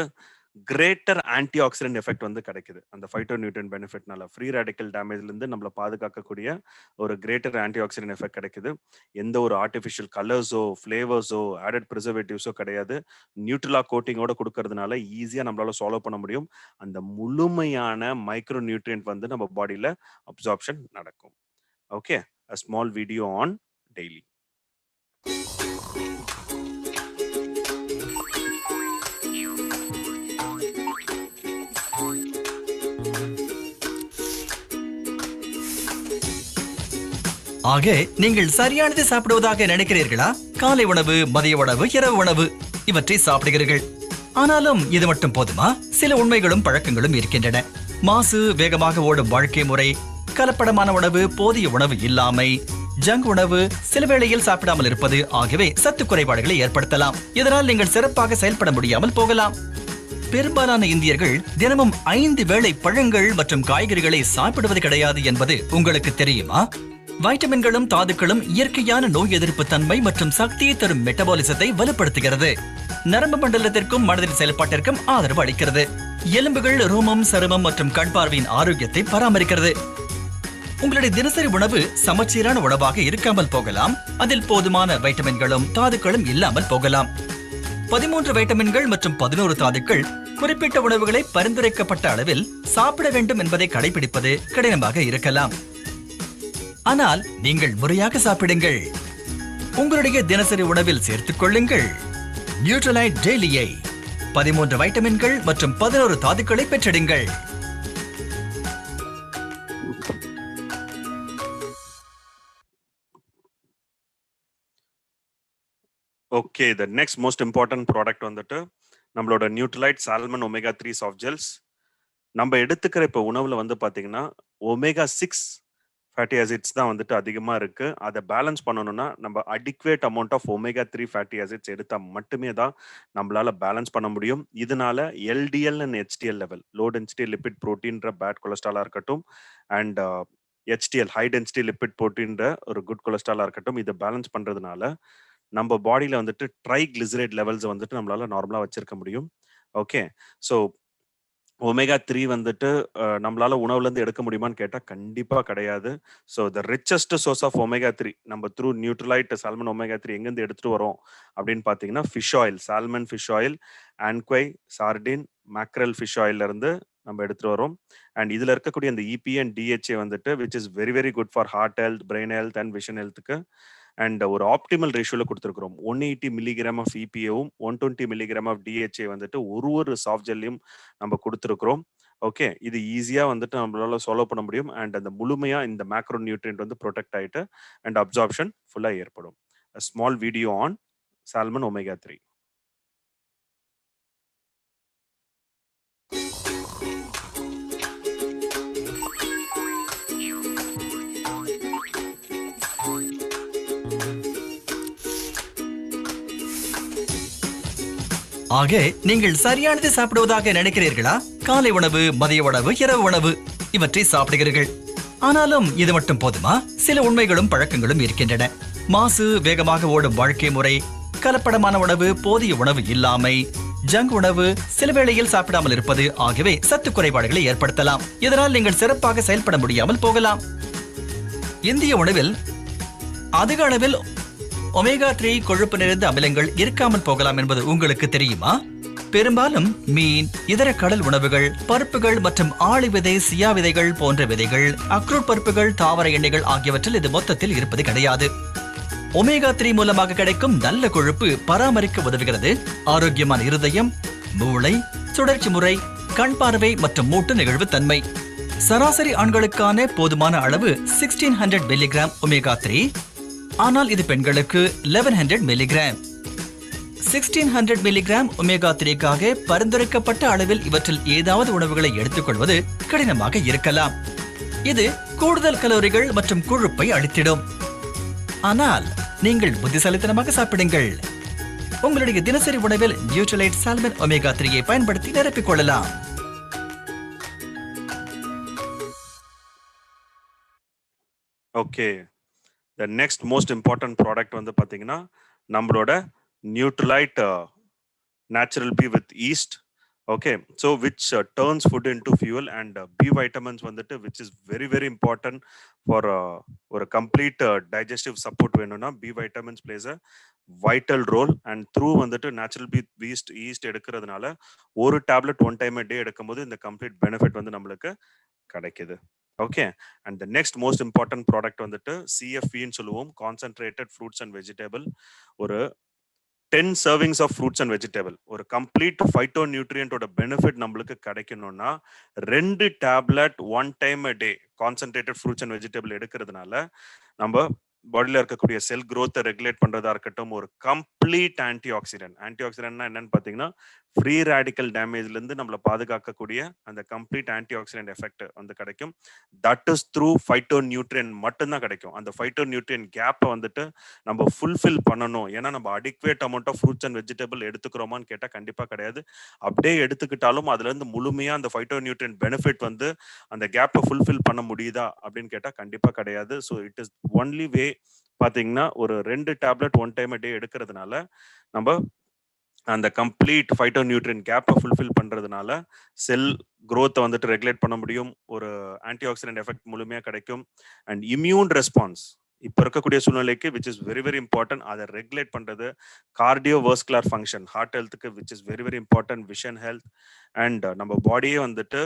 கிரேட்டர் ஆன்டி ஆக்சிடென்ட் எஃபெக்ட் வந்து கிடைக்குது. அந்த ஃபைட்டோ நியூட்ரியன் பெனிஃபிட்னால ஃப்ரீ ரேடிக்கல் டேமேஜ்ல இருந்து நம்மளை பாதுகாக்கக்கூடிய ஒரு கிரேட்டர் ஆன்டி ஆக்சிடென்ட் எஃபெக்ட் கிடைக்குது. எந்த ஒரு ஆர்டிஃபிஷியல் கலர்ஸோ, ஃபிளேவர்ஸோ, ஆடட் ப்ரிசர்வேட்டிவ்ஸோ கிடையாது. நியூட்ரலா கோட்டிங்கோட கொடுக்கறதுனால ஈஸியா நம்மளால சால்வ் பண்ண முடியும். அந்த முழுமையான மைக்ரோ நியூட்ரியன்ட் வந்து நம்ம பாடியில அப்சார்ப்ஷன் நடக்கும். Okay, a small video on daily. ஆக நீங்கள் சரியானதை சாப்பிடுவதாக நினைக்கிறீர்களா? காலை உணவு, மதிய உணவு, இரவு உணவு இவற்றை சாப்பிடுகிறீர்கள். ஆனாலும் இது மட்டும் போதுமா? சில உண்மைகளும் பழக்கங்களும் இருக்கின்றன. மாசு, வேகமாக ஓடும் வாழ்க்கை முறை, கலப்படமான உணவு, போதிய உணவு இல்லாமை, ஜங்க் உணவு, சில வேளையில் சாப்பிடாமல் இருப்பது ஆகியவை சத்து குறைபாடுகளை ஏற்படுத்தலாம். இதனால் நீங்கள் சிறப்பாக செயல்பட முடியாமல் போகலாம். பெரும்பாலான இந்தியர்கள் தினமும் 5 வேளை பழங்கள் மற்றும் காய்கறிகளை சாப்பிடுவது கிடையாது என்பது உங்களுக்கு தெரியுமா? வைட்டமின்களும் தாதுக்களும் இயற்கையான நோய் எதிர்ப்பு தன்மை மற்றும் சக்தியை தரும் மெட்டபாலிசத்தை வலுப்படுத்துகிறது. நரம்பு மண்டலத்திற்கும் மனதின் செயல்பாட்டிற்கும் ஆதரவு அளிக்கிறது. எலும்புகள், ரோமம், சருமம் மற்றும் கண் பார்வையின் ஆரோக்கியத்தை பராமரிக்கிறது. உங்களுடைய தினசரி உணவு சமச்சீரான உணவாக இருக்காமல் போகலாம். அதில் போதுமான வைட்டமின்களும் தாதுக்களும் இல்லாமல் போகலாம். 13 வைட்டமின்கள் மற்றும் 11 தாதுக்கள் குறிப்பிட்ட உணவுகளை பரிந்துரைக்கப்பட்ட அளவில் சாப்பிட வேண்டும் என்பதை கடைபிடிப்பது கடினமாக இருக்கலாம். ஆனால் நீங்கள் முறையாக சாப்பிடுங்கள். உங்களுடைய தினசரி உணவில் சேர்த்துக் கொள்ளுங்கள் நியூட்ரலைட் டெய்லியை. 13 வைட்டமின்கள் மற்றும் 11 தாதுக்களை பெற்றிடுங்கள். Okay, the next most important product வந்துட்டு நம்மளோட Nutrilite salmon omega 3 soft gels. நம்ம எடுத்துக்கிற இப்போ உணவுல வந்து பாத்தீங்கன்னா ஒமேகா 6 ஃபேட்டி ஆசிட்ஸ் தான் வந்துட்டு அதிகமா இருக்கு. அதை பேலன்ஸ் பண்ணணும்னா நம்ம adequate amount of omega 3 fatty acids எடுத்தா மட்டுமே தான் நம்மளால பேலன்ஸ் பண்ண முடியும். இதனால LDL and HDL level, low density lipid புரோட்டீன்ற பேட் கொலஸ்ட்ராலா இருக்கட்டும் and HDL high density lipid புரோட்டீன்ற ஒரு குட் கொலஸ்ட்ராலா இருக்கட்டும், இதை பேலன்ஸ் பண்றதுனால நம்ம பாடியில வந்துட்டு ட்ரைகிளிசரைட் லெவல்ஸ் வந்துட்டு நம்மளால நார்மலா வச்சிருக்க முடியும். ஓகே, ஸோ ஒமேகா 3 வந்துட்டு நம்மளால உணவுல இருந்து எடுக்க முடியுமான்னு கேட்டா கண்டிப்பா கிடையாது. So the richest source of omega 3 நம்ம த்ரூ நியூட்ரலைட் சால்மன் ஒமேகா 3 எங்கேருந்து எடுத்துட்டு வரோம் அப்படின்னு பாத்தீங்கன்னா fish oil, salmon fish oil, anchovy, sardine, mackerel fish ஆயில்ல இருந்து நம்ம எடுத்துட்டு வரோம். அண்ட் இதுல இருக்கக்கூடிய அந்த EPA அண்ட் DHA வந்துட்டு which is very very good for heart health, brain health and vision ஹெல்த்துக்கு. அண்ட் ஒரு ஆப்டிமல் ரேஷியோல கொடுத்துருக்கிறோம். 180 மில்லிகிராம் ஆஃப் EPAவும் 120 மில்லிகிராம் ஆஃப் DHA வந்துட்டு ஒரு சாஃப்ட் ஜெல்லையும் நம்ம கொடுத்துருக்கிறோம். ஓகே, இது ஈஸியா வந்துட்டு நம்மளால சால்வ் பண்ண முடியும். அண்ட் அந்த முழுமையா இந்த மேக்ரோ நியூட்ரியன்ட் வந்து ப்ரொடெக்ட் ஆயிட்டு அண்ட் அப்சார்ப்ஷன் ஃபுல்லா ஏற்படும். A small video on salmon omega 3. ஆக நீங்கள் சரியானதை சாப்பிடுவதாக நினைக்கிறீர்களா? காலை உணவு, மதிய உணவு, இரவு உணவு இவற்றை சாப்பிடுகிறீர்கள். ஆனாலும் இது மட்டும் போதுமா? சில உண்மைகளும் பழக்கங்களும் இருக்கின்றன. மாசு, வேகமாக ஓடும் வாழ்க்கை முறை, கலப்படமான உணவு, போதிய உணவு இல்லாமை, ஜங்க் உணவு, சில வேளையில் சாப்பிடாமல் இருப்பது ஆகியவை சத்து குறைபாடுகளை ஏற்படுத்தலாம். இதனால் நீங்கள் சிறப்பாக செயல்பட முடியாமல் போகலாம். இந்திய உணவில் அதிக அளவில் ஒமேகா 3 கொழுப்பு நிறைந்த அமிலங்கள் இருக்காமல் போகலாம் என்பது உங்களுக்கு தெரியுமா? பெரும்பாலும் மீன், இதர கடல் உணவுகள், பருப்புகள் மற்றும் ஆளி விதை, சியா விதைகள் போன்ற விதைகள், அக்ரூட் பருப்புகள், தாவர எண்ணெய்கள் ஆகியவற்றில் இது மொத்தத்தில் இருப்பது கிடையாது. ஒமேகா 3 மூலமாக கிடைக்கும் நல்ல கொழுப்பு பராமரிக்க உதவுகிறது. ஆரோக்கியமான இருதயம், மூளை, சுழற்சி முறை, கண் பார்வை மற்றும் மூட்டு நெகிழ்வு தன்மை. சராசரி ஆண்களுக்கான போதுமான அளவு 1600 மில்லிகிராம் ஒமேகா 3, ஆனால் இது பெண்களுக்கு 1100 மில்லிகிராம். 1600 மில்லிகிராம் ஒமேகா 3க்காக பரிந்துரைக்கப்பட்ட அளவில் இவற்றில் ஏதாவது உணவுகளை எடுத்துக்கொள்வது கடினமாக இருக்கலாம். இது கூடுதல் கலோரிகள் மற்றும் கொழுப்பை அளித்திடும். ஆனால் நீங்கள் புத்திசாலித்தனமாக சாப்பிடுங்கள். உங்களுடைய தினசரி உணவில் நியூட்ரலைட் சால்மன் ஒமேகா 3ஐ பயன்படுத்தி நிரப்பிக் கொள்ளலாம். Okay, the next most important product வந்து பார்த்தீங்கன்னா நம்மளோட Nutrilite natural B with yeast. Okay, so which turns food into fuel and B vitamins வந்துட்டு which is very very important for ஒரு கம்ப்ளீட் டைஜஸ்டிவ் சப்போர்ட் வேணும்னா B vitamins plays a vital role. And through வந்துட்டு நேச்சுரல் பி ஈஸ்ட் எடுக்கிறதுனால ஒரு டேப்லெட் 1 டைம் a day எடுக்கும்போது இந்த கம்ப்ளீட் பெனிஃபிட் வந்து நம்மளுக்கு கிடைக்குது. Okay, and the next most important product வந்துட்டு சிஎஃப்இன்னு சொல்லுவோம், கான்சென்ட்ரேட்டட் ஃப்ரூட்ஸ் அண்ட் வெஜிடபிள். ஒரு 10 servings of fruits and vegetable, ஒரு கம்ப்ளீட் ஃபைட்டோ நியூட்ரியன்டோட பெனிஃபிட் நம்மளுக்கு கிடைக்கணும்னா 2 tablet 1 time a day concentrated fruits and vegetable எடுக்கிறதுனால நம்ம பாடியில் இருக்கக்கூடிய செல் growth ரெகுலேட் பண்றதா இருக்கட்டும், ஒரு கம்ப்ளீட் ஆன்டி ஆக்சிடென்ட். ஆன்டி ஆக்சிடென்ட்னா என்னன்னு பார்த்தீங்கன்னா ஃப்ரீ ரேடிக்கல் டேமேஜ்ல இருந்து நம்மளை பாதுகாக்கக்கூடிய அந்த கம்ப்ளீட் ஆன்டி ஆக்சிடென்ட் எஃபெக்ட் வந்து கிடைக்கும். தட் இஸ் த்ரூ ஃபைட்டோ நியூட்ரியன் மட்டும்தான் கிடைக்கும். அந்த ஃபைட்டோ நியூட்ரியன் கேப்பை வந்துட்டு நம்ம ஃபுல்ஃபில் பண்ணணும். ஏன்னா நம்ம adequate amount of fruits and vegetable எடுத்துக்கிறோமான்னு கேட்டால் கண்டிப்பாக கிடையாது. அப்படியே எடுத்துக்கிட்டாலும் அதுல இருந்து முழுமையா அந்த ஃபைட்டோ நியூட்ரியன் பெனிஃபிட் வந்து அந்த கேப்பை ஃபுல்ஃபில் பண்ண முடியுதா அப்படின்னு கேட்டால் கண்டிப்பாக கிடையாது. So it is only way பார்த்தீங்கன்னா ஒரு 2 டேப்லெட் 1 டைம் a day எடுக்கிறதுனால நம்ம அந்த கம்ப்ளீட் ஃபைட்டோ நியூட்ரியன் கேப்பை ஃபுல்ஃபில் பண்றதுனால செல் growth வந்துட்டு ரெகுலேட் பண்ண முடியும், ஒரு ஆன்டி ஆக்சிடென்ட் எஃபெக்ட் முழுமையாக கிடைக்கும். அண்ட் இம்யூன் ரெஸ்பான்ஸ் இப்போ இருக்கக்கூடிய சூழ்நிலைக்கு which is very very important, அதை ரெகுலேட் பண்றது. கார்டியோ வஸ்குலர் ஃபங்க்ஷன், ஹார்ட் ஹெல்த்துக்கு which is very very important. Vision health and நம்ம பாடியே வந்துட்டு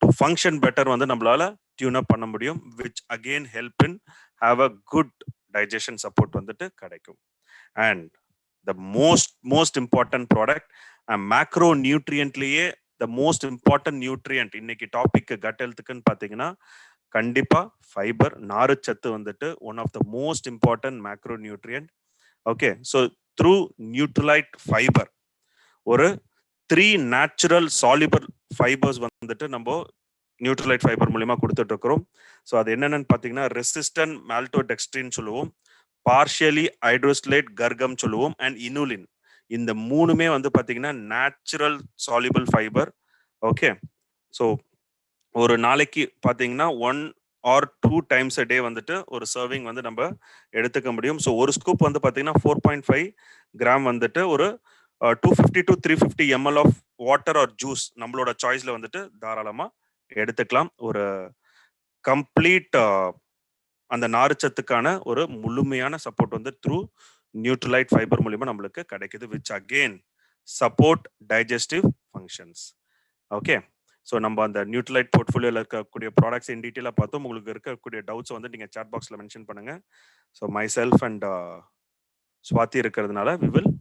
டு ஃபங்க்ஷன் பெட்டர் வந்து நம்மளால டியூன் அப் பண்ண முடியும், which again help in have a good digestion support வந்துட்டு கிடைக்கும். And the most important product, macro nutrientலயே the most important nutrient இன்னைக்கு டாபிக் கட் ஹெல்த்துக்குன்னு பார்த்தீங்கன்னா கண்டிப்பா ஃபைபர், நார்ச்சத்து வந்துட்டு one of the most important macronutrient. Okay, so through Nutrilite fibre ஒரு 3 நேச்சுரல் சாலிபர் ஃபைபர்ஸ் வந்துட்டு நம்ம நியூட்ரலைட் ஃபைபர் மூலியமா கொடுத்துட்டு இருக்கிறோம். ஸோ அது என்னென்னு பார்த்தீங்கன்னா ரெசிஸ்டன்ட் மால்டோடெக்ஸ்ட்ரின் சொல்லுவோம், பார்ஷியலி ஹைட்ரோஸ்லேட் கர்கம் சொல்லுவோம், அண்ட் இனுலின். இந்த 3மே வந்து பார்த்தீங்கன்னா natural soluble fibre. Okay, so ஒரு நாளைக்கு பார்த்தீங்கன்னா 1 or 2 times a day வந்துட்டு ஒரு சர்விங் வந்து நம்ம எடுத்துக்க முடியும். ஸோ ஒரு ஸ்கூப் வந்து பார்த்தீங்கன்னா 4.5 கிராம் வந்துட்டு ஒரு 250 to 350 ml of water or juice நம்மளோட சாய்ஸ்ல வந்துட்டு தாராளமாக எடுத்துக்கலாம். ஒரு கம்ப்ளீட் அந்த நார்ச்சத்துக்கான ஒரு முழுமையான சப்போர்ட் வந்து த்ரூ நியூட்ரலைட் ஃபைபர் மூலியமா நம்மளுக்கு கிடைக்குது, which again support digestive functions. Okay, so நம்ம அந்த நியூட்ரலைட் போர்ட்ஃபோலியோவில் இருக்கக்கூடிய ப்ராடக்ட்ஸ் இன் டீட்டெயிலாக பார்த்தோம். உங்களுக்கு இருக்கக்கூடிய டவுட்ஸ் வந்து நீங்கள் சாட் பாக்ஸில் மென்ஷன் பண்ணுங்க. So myself and Swathi இருக்கிறதுனால we will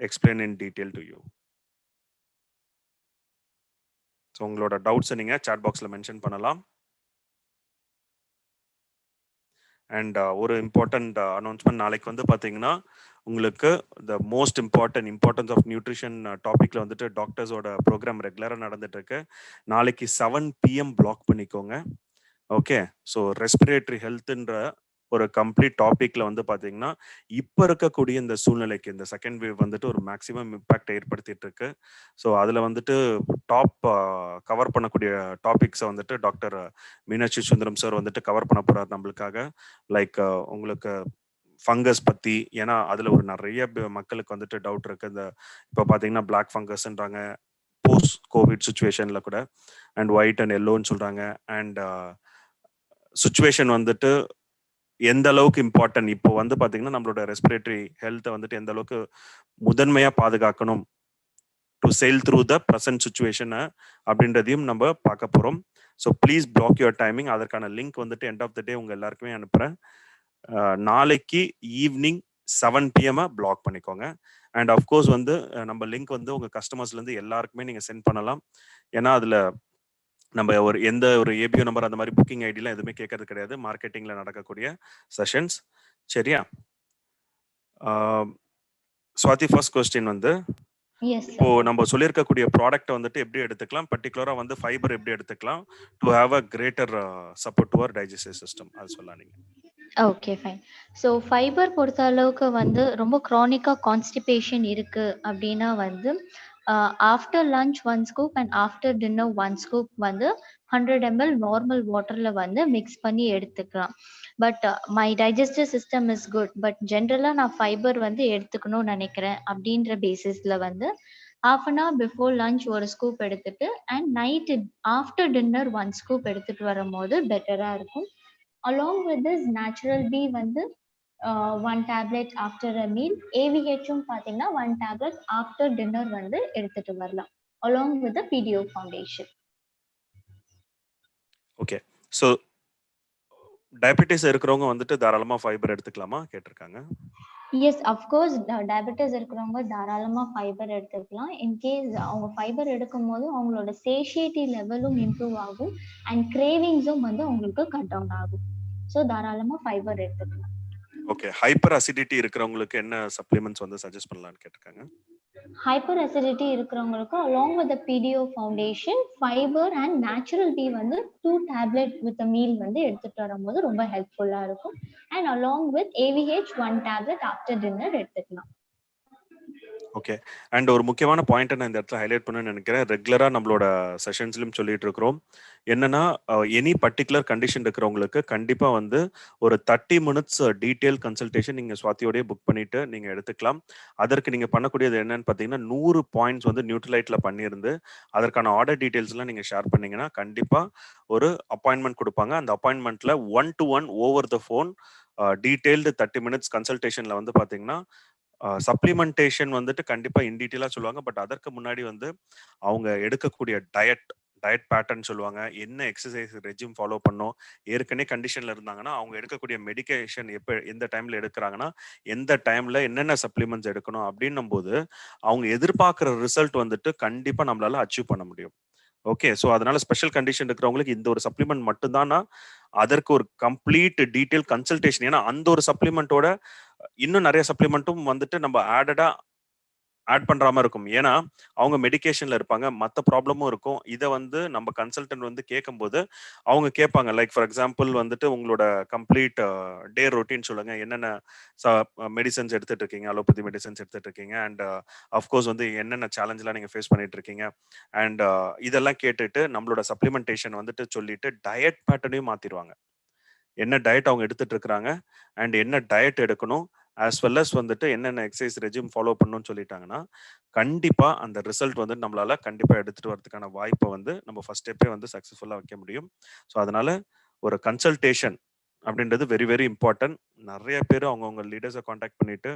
explain in detail to you. So உங்களோட டவுட்ஸை நீங்கள் சாட் பாக்ஸில் மென்ஷன் பண்ணலாம். அண்ட் ஒரு இம்பார்ட்டன்ட் அனௌன்ஸ்மெண்ட், நாளைக்கு வந்து பார்த்தீங்கன்னா உங்களுக்கு the most importance of nutrition டாபிக்ல வந்துட்டு டாக்டர்ஸோட ப்ரோக்ராம் ரெகுலராக நடந்துட்டு இருக்கு. நாளைக்கு 7 PM பிளாக் பண்ணிக்கோங்க. ஓகே, ஸோ ரெஸ்பிரேட்டரி ஹெல்த்ன்ற ஒரு கம்ப்ளீட் டாபிக்ல வந்து பார்த்தீங்கன்னா இப்போ இருக்கக்கூடிய இந்த சூழ்நிலைக்கு இந்த செகண்ட் வேவ் வந்துட்டு ஒரு மேக்ஸிமம் இம்பாக்ட் ஏற்படுத்திட்டு இருக்கு. ஸோ அதில் வந்துட்டு டாப் கவர் பண்ணக்கூடிய டாபிக்ஸை வந்துட்டு டாக்டர் மீனாட்சி சுந்தரம் சார் வந்துட்டு கவர் பண்ண போறாரு நம்மளுக்காக. லைக் உங்களுக்கு ஃபங்கஸ் பற்றி, ஏன்னா அதில் ஒரு நிறைய மக்களுக்கு வந்துட்டு டவுட் இருக்கு. இந்த இப்போ பார்த்தீங்கன்னா பிளாக் ஃபங்கஸ்ன்றாங்க போஸ்ட் கோவிட் சுச்சுவேஷனில் கூட, அண்ட் ஒயிட் அண்ட் எல்லோன்னு சொல்கிறாங்க. அண்ட் சுச்சுவேஷன் வந்துட்டு எந்த அளவுக்கு இம்பார்ட்டன்ட், இப்போ வந்து பார்த்தீங்கன்னா நம்மளோட ரெஸ்பிரேட்டரி ஹெல்த்தை வந்துட்டு எந்த அளவுக்கு முதன்மையாக பாதுகாக்கணும் to sail through the present situation அப்படின்றதையும் நம்ம பார்க்க போகிறோம். So please black your timing. அதற்கான லிங்க் வந்துட்டு எண்ட் ஆஃப் த டே உங்கள் எல்லாருக்குமே அனுப்புகிறேன். நாளைக்கு ஈவினிங் 7 PM பிளாக் பண்ணிக்கோங்க. அண்ட் அஃப்கோர்ஸ் வந்து நம்ம லிங்க் வந்து உங்கள் கஸ்டமர்ஸ்லேருந்து எல்லாருக்குமே நீங்கள் சென்ட் பண்ணலாம். ஏன்னா அதில் நம்ம எந்த ஒரு ஏபிஓ நம்பர் அந்த மாதிரி புக்கிங் ஐடிலாம் எதுவுமே கேட்கறது கிடையாது. மார்க்கெட்டிங்கில் நடக்கக்கூடிய செஷன்ஸ். சரியா? ஸ்வாதி, ஃபர்ஸ்ட் கொஸ்டின் வந்து இப்போ நம்ம சொல்லியிருக்கக்கூடிய ப்ராடக்ட் வந்துட்டு எப்படி எடுத்துக்கலாம், பர்டிகுலரா வந்து ஃபைபர் எப்படி எடுத்துக்கலாம் to have a greater support to our digestive system, அது சொல்லலாம் நீங்க. Okay, fine. ஸோ ஃபைபர் பொறுத்த அளவுக்கு வந்து ரொம்ப க்ரானிக்காக கான்ஸ்டிபேஷன் இருக்கு அப்படின்னா வந்து after lunch 1 scoop and after dinner 1 scoop வந்து 100 ml நார்மல் வாட்டரில் வந்து மிக்ஸ் பண்ணி எடுத்துக்கலாம். But my digestive system is good, but ஜென்ரலாக நான் ஃபைபர் வந்து எடுத்துக்கணும்னு நினைக்கிறேன் அப்படின்ற பேசிஸில் வந்து half an hour before lunch ஒரு ஸ்கூப் எடுத்துட்டு and night after dinner 1 scoop எடுத்துகிட்டு வரும்போது பெட்டராக இருக்கும். Along with this, natural B வந்து 1 tablet after a meal, AVHும் பார்த்தீங்கன்னா 1 tablet after dinner வந்து எடுத்துட்டு வரலாம் along with the PDO foundation. Okay, so diabetes இருக்கிறவங்க வந்துட்டு தாராளமா ஃபைபர் எடுத்துக்கலாமா கேட்டிருக்காங்க. எஸ், அஃப்கோர்ஸ் டயபெட்டிஸ் இருக்கிறவங்க தாராளமாக ஃபைபர் எடுத்துக்கலாம். இன்கேஸ் அவங்க ஃபைபர் எடுக்கும் போது அவங்களோட சேஷியேட்டி லெவலும் இம்ப்ரூவ் ஆகும் அண்ட் கிரேவிங்ஸும் வந்து அவங்களுக்கு கட் டவுன் ஆகும். ஸோ தாராளமாக ஃபைபர் எடுத்துக்கலாம். ஓகே, ஹைப்பர் அசிடிட்டி இருக்கிறவங்களுக்கு என்ன சப்ளிமெண்ட்ஸ் வந்து சஜஸ்ட் பண்ணலாம்னு கேட்டிருக்காங்க. ஹைப்பர் அசிடிட்டி இருக்கிறவங்களுக்கு along with PDO foundation, fibre and natural B வந்து 2 tablet வித் மீல் வந்து எடுத்துட்டு வரும்போது ரொம்ப ஹெல்ப்ஃபுல்லாக இருக்கும். And along with AVH 1 tablet after dinner எடுத்துக்கலாம். ஓகே, அண்ட் ஒரு முக்கியமான பாயிண்ட் நான் இந்த இடத்துல ஹைலைட் பண்ண நினைக்கிறேன். ரெகுலரா நம்மளோட செஷன்ஸ்லயும் சொல்லிட்டு இருக்கிறோம். என்னன்னா எனி பர்டிகுலர் கண்டிஷன் இருக்கிறவங்களுக்கு கண்டிப்பா வந்து ஒரு 30 minutes டீடைல் கன்சல்டேஷன் நீங்க ஸ்வாதியோடய புக் பண்ணிட்டு நீங்க எடுத்துக்கலாம். அதற்கு நீங்க பண்ணக்கூடியது என்னன்னு பார்த்தீங்கன்னா 100 பாயிண்ட்ஸ் வந்து நியூட்ரலைட்ல பண்ணியிருந்து அதற்கான ஆர்டர் டீடைல்ஸ் எல்லாம் நீங்க ஷேர் பண்ணீங்கன்னா கண்டிப்பா ஒரு அப்பாயின்மெண்ட் கொடுப்பாங்க. அந்த அப்பாயின்மெண்ட்ல 1-to-1 over the phone detailed 30 minutes கன்சல்டேஷன்ல வந்து பார்த்தீங்கன்னா சப்ளிமெண்டேஷன் வந்துட்டு கண்டிப்பா இன் டீட்டெயிலா சொல்லுவாங்க. பட் அதற்கு முன்னாடி வந்து அவங்க எடுக்கக்கூடிய டயட் பேட்டர்ன் சொல்லுவாங்க, என்ன எக்ஸசைஸ் ரெஜிம் ஃபாலோ பண்ணும், ஏற்கனவே கண்டிஷன்ல இருந்தாங்கன்னா அவங்க எடுக்கக்கூடிய மெடிக்கேஷன் எந்த டைம்ல எடுக்கிறாங்கன்னா எந்த டைம்ல என்னென்ன சப்ளிமெண்ட்ஸ் எடுக்கணும் அப்படின்னும் போது அவங்க எதிர்பார்க்குற ரிசல்ட் வந்துட்டு கண்டிப்பா நம்மளால அச்சீவ் பண்ண முடியும். ஓகே, ஸோ அதனால ஸ்பெஷல் கண்டிஷன் இருக்கிறவங்களுக்கு இந்த ஒரு சப்ளிமெண்ட் மட்டும்தானா அதற்கு ஒரு கம்ப்ளீட் டீடைல் கன்சல்டேஷன். ஏன்னா அந்த ஒரு சப்ளிமெண்ட்டோட இன்னும் நிறைய சப்ளிமெண்ட்டும் வந்துட்டு நம்ம ஆட் பண்ற மாதிரி இருக்கும். ஏன்னா அவங்க மெடிக்கேஷன்ல இருப்பாங்க, மற்ற ப்ராப்ளமும் இருக்கும். இதை வந்து நம்ம கன்சல்டன்ட் வந்து கேட்கும்போது அவங்க கேட்பாங்க, லைக் ஃபார் எக்ஸாம்பிள் வந்துட்டு உங்களோட கம்ப்ளீட் டே ரொட்டீன் சொல்லுங்க, என்னென்ன மெடிசன்ஸ் எடுத்துட்டு இருக்கீங்க, அலோபதி மெடிசன்ஸ் எடுத்துட்டு இருக்கீங்க, அண்ட் அஃப்கோர்ஸ் வந்து என்னென்ன சேலஞ்செலாம் நீங்க ஃபேஸ் பண்ணிட்டு இருக்கீங்க, அண்ட் இதெல்லாம் கேட்டுட்டு நம்மளோட சப்ளிமெண்டேஷன் வந்துட்டு சொல்லிட்டு டயட் பேட்டர்னையும் மாத்திடுவாங்க. என்ன டயட் அவங்க எடுத்துட்டு இருக்கிறாங்க அண்ட் என்ன டயட் எடுக்கணும் ஆஸ் வெல் அஸ் வந்துட்டு என்னென்ன எக்ஸசைஸ் ரெஜிம் ஃபாலோ பண்ணணும்னு சொல்லிட்டாங்கன்னா கண்டிப்பா அந்த ரிசல்ட் வந்து நம்மளால கண்டிப்பா எடுத்துட்டு வரதுக்கான வாய்ப்பை வந்து நம்ம ஃபர்ஸ்ட் ஸ்டெப்பே வந்து சக்சஸ்ஃபுல்லா வைக்க முடியும். ஸோ அதனால ஒரு கன்சல்டேஷன் அப்படின்றது வெரி வெரி இம்பார்ட்டன்ட். நிறைய பேர் அவங்கவுங்க லீடர்ஸை காண்டாக்ட் பண்ணிட்டு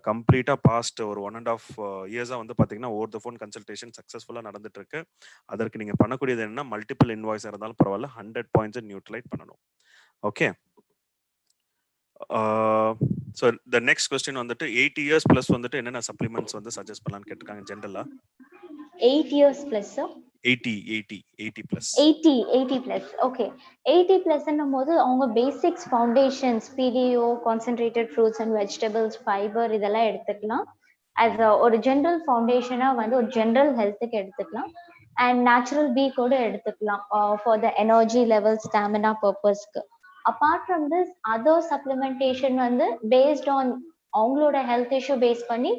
கம்ப்ளீட்டா பாஸ்ட் ஒரு 1.5 years வந்து பாத்தீங்கன்னா ஓவர் த ஃபோன் கன்சல்டேஷன் சக்சஸ்ஃபுல்லா நடந்துட்டு இருக்கு. அதற்கு நீங்க பண்ணக்கூடியது என்ன, மல்டிபிள் இன்வாய்ஸ் இருந்தாலும் பரவாயில்ல, 100 points நியூட்ரலைட் பண்ணணும். Okay, so the next question வந்துட்டு 80 years பிளஸ் வந்துட்டு என்னென்ன சப்ளிமெண்ட்ஸ் வந்து சஜஸ்ட் பண்ணலான்னு கேட்டிருக்காங்க ஜென்ரலா. 8 years plus 80 plus 80 plus. Okay, 80 பிளஸ்ன்னும் போது அவங்க basics foundations PDO, concentrated fruits and vegetables, fibre இதெல்லாம் எடுத்துக்கலாம். ஆஸ் ஒரு ஜென்ரல் ஃபவுண்டேஷனா வந்து ஒரு ஜென்ரல் ஹெல்த்துக்கு எடுத்துக்கலாம். அண்ட் நேச்சுரல் பி கூட எடுத்துக்கலாம் for the energy level, stamina பர்பஸ்க்கு. Apart from this other supplementation வந்து பேஸ்ட் ஆன் அவங்களோட ஹெல்த் இஷ்யூ பேஸ் பண்ணி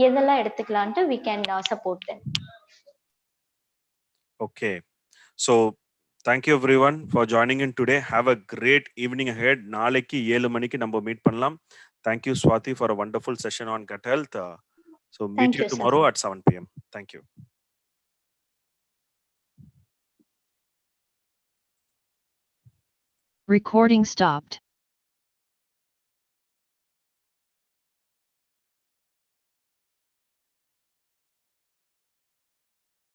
எதெல்லாம் எடுத்துக்கலான்ட்டு we can support them. Okay, so thank you everyone for joining in today. Have a great evening ahead. நாளைக்கு 7 மணிக்கு நம்ம மீட் பண்ணலாம். Thank you Swati for a wonderful session on gut health. So meet you tomorrow at 7 PM. Thank you. Recording stopped.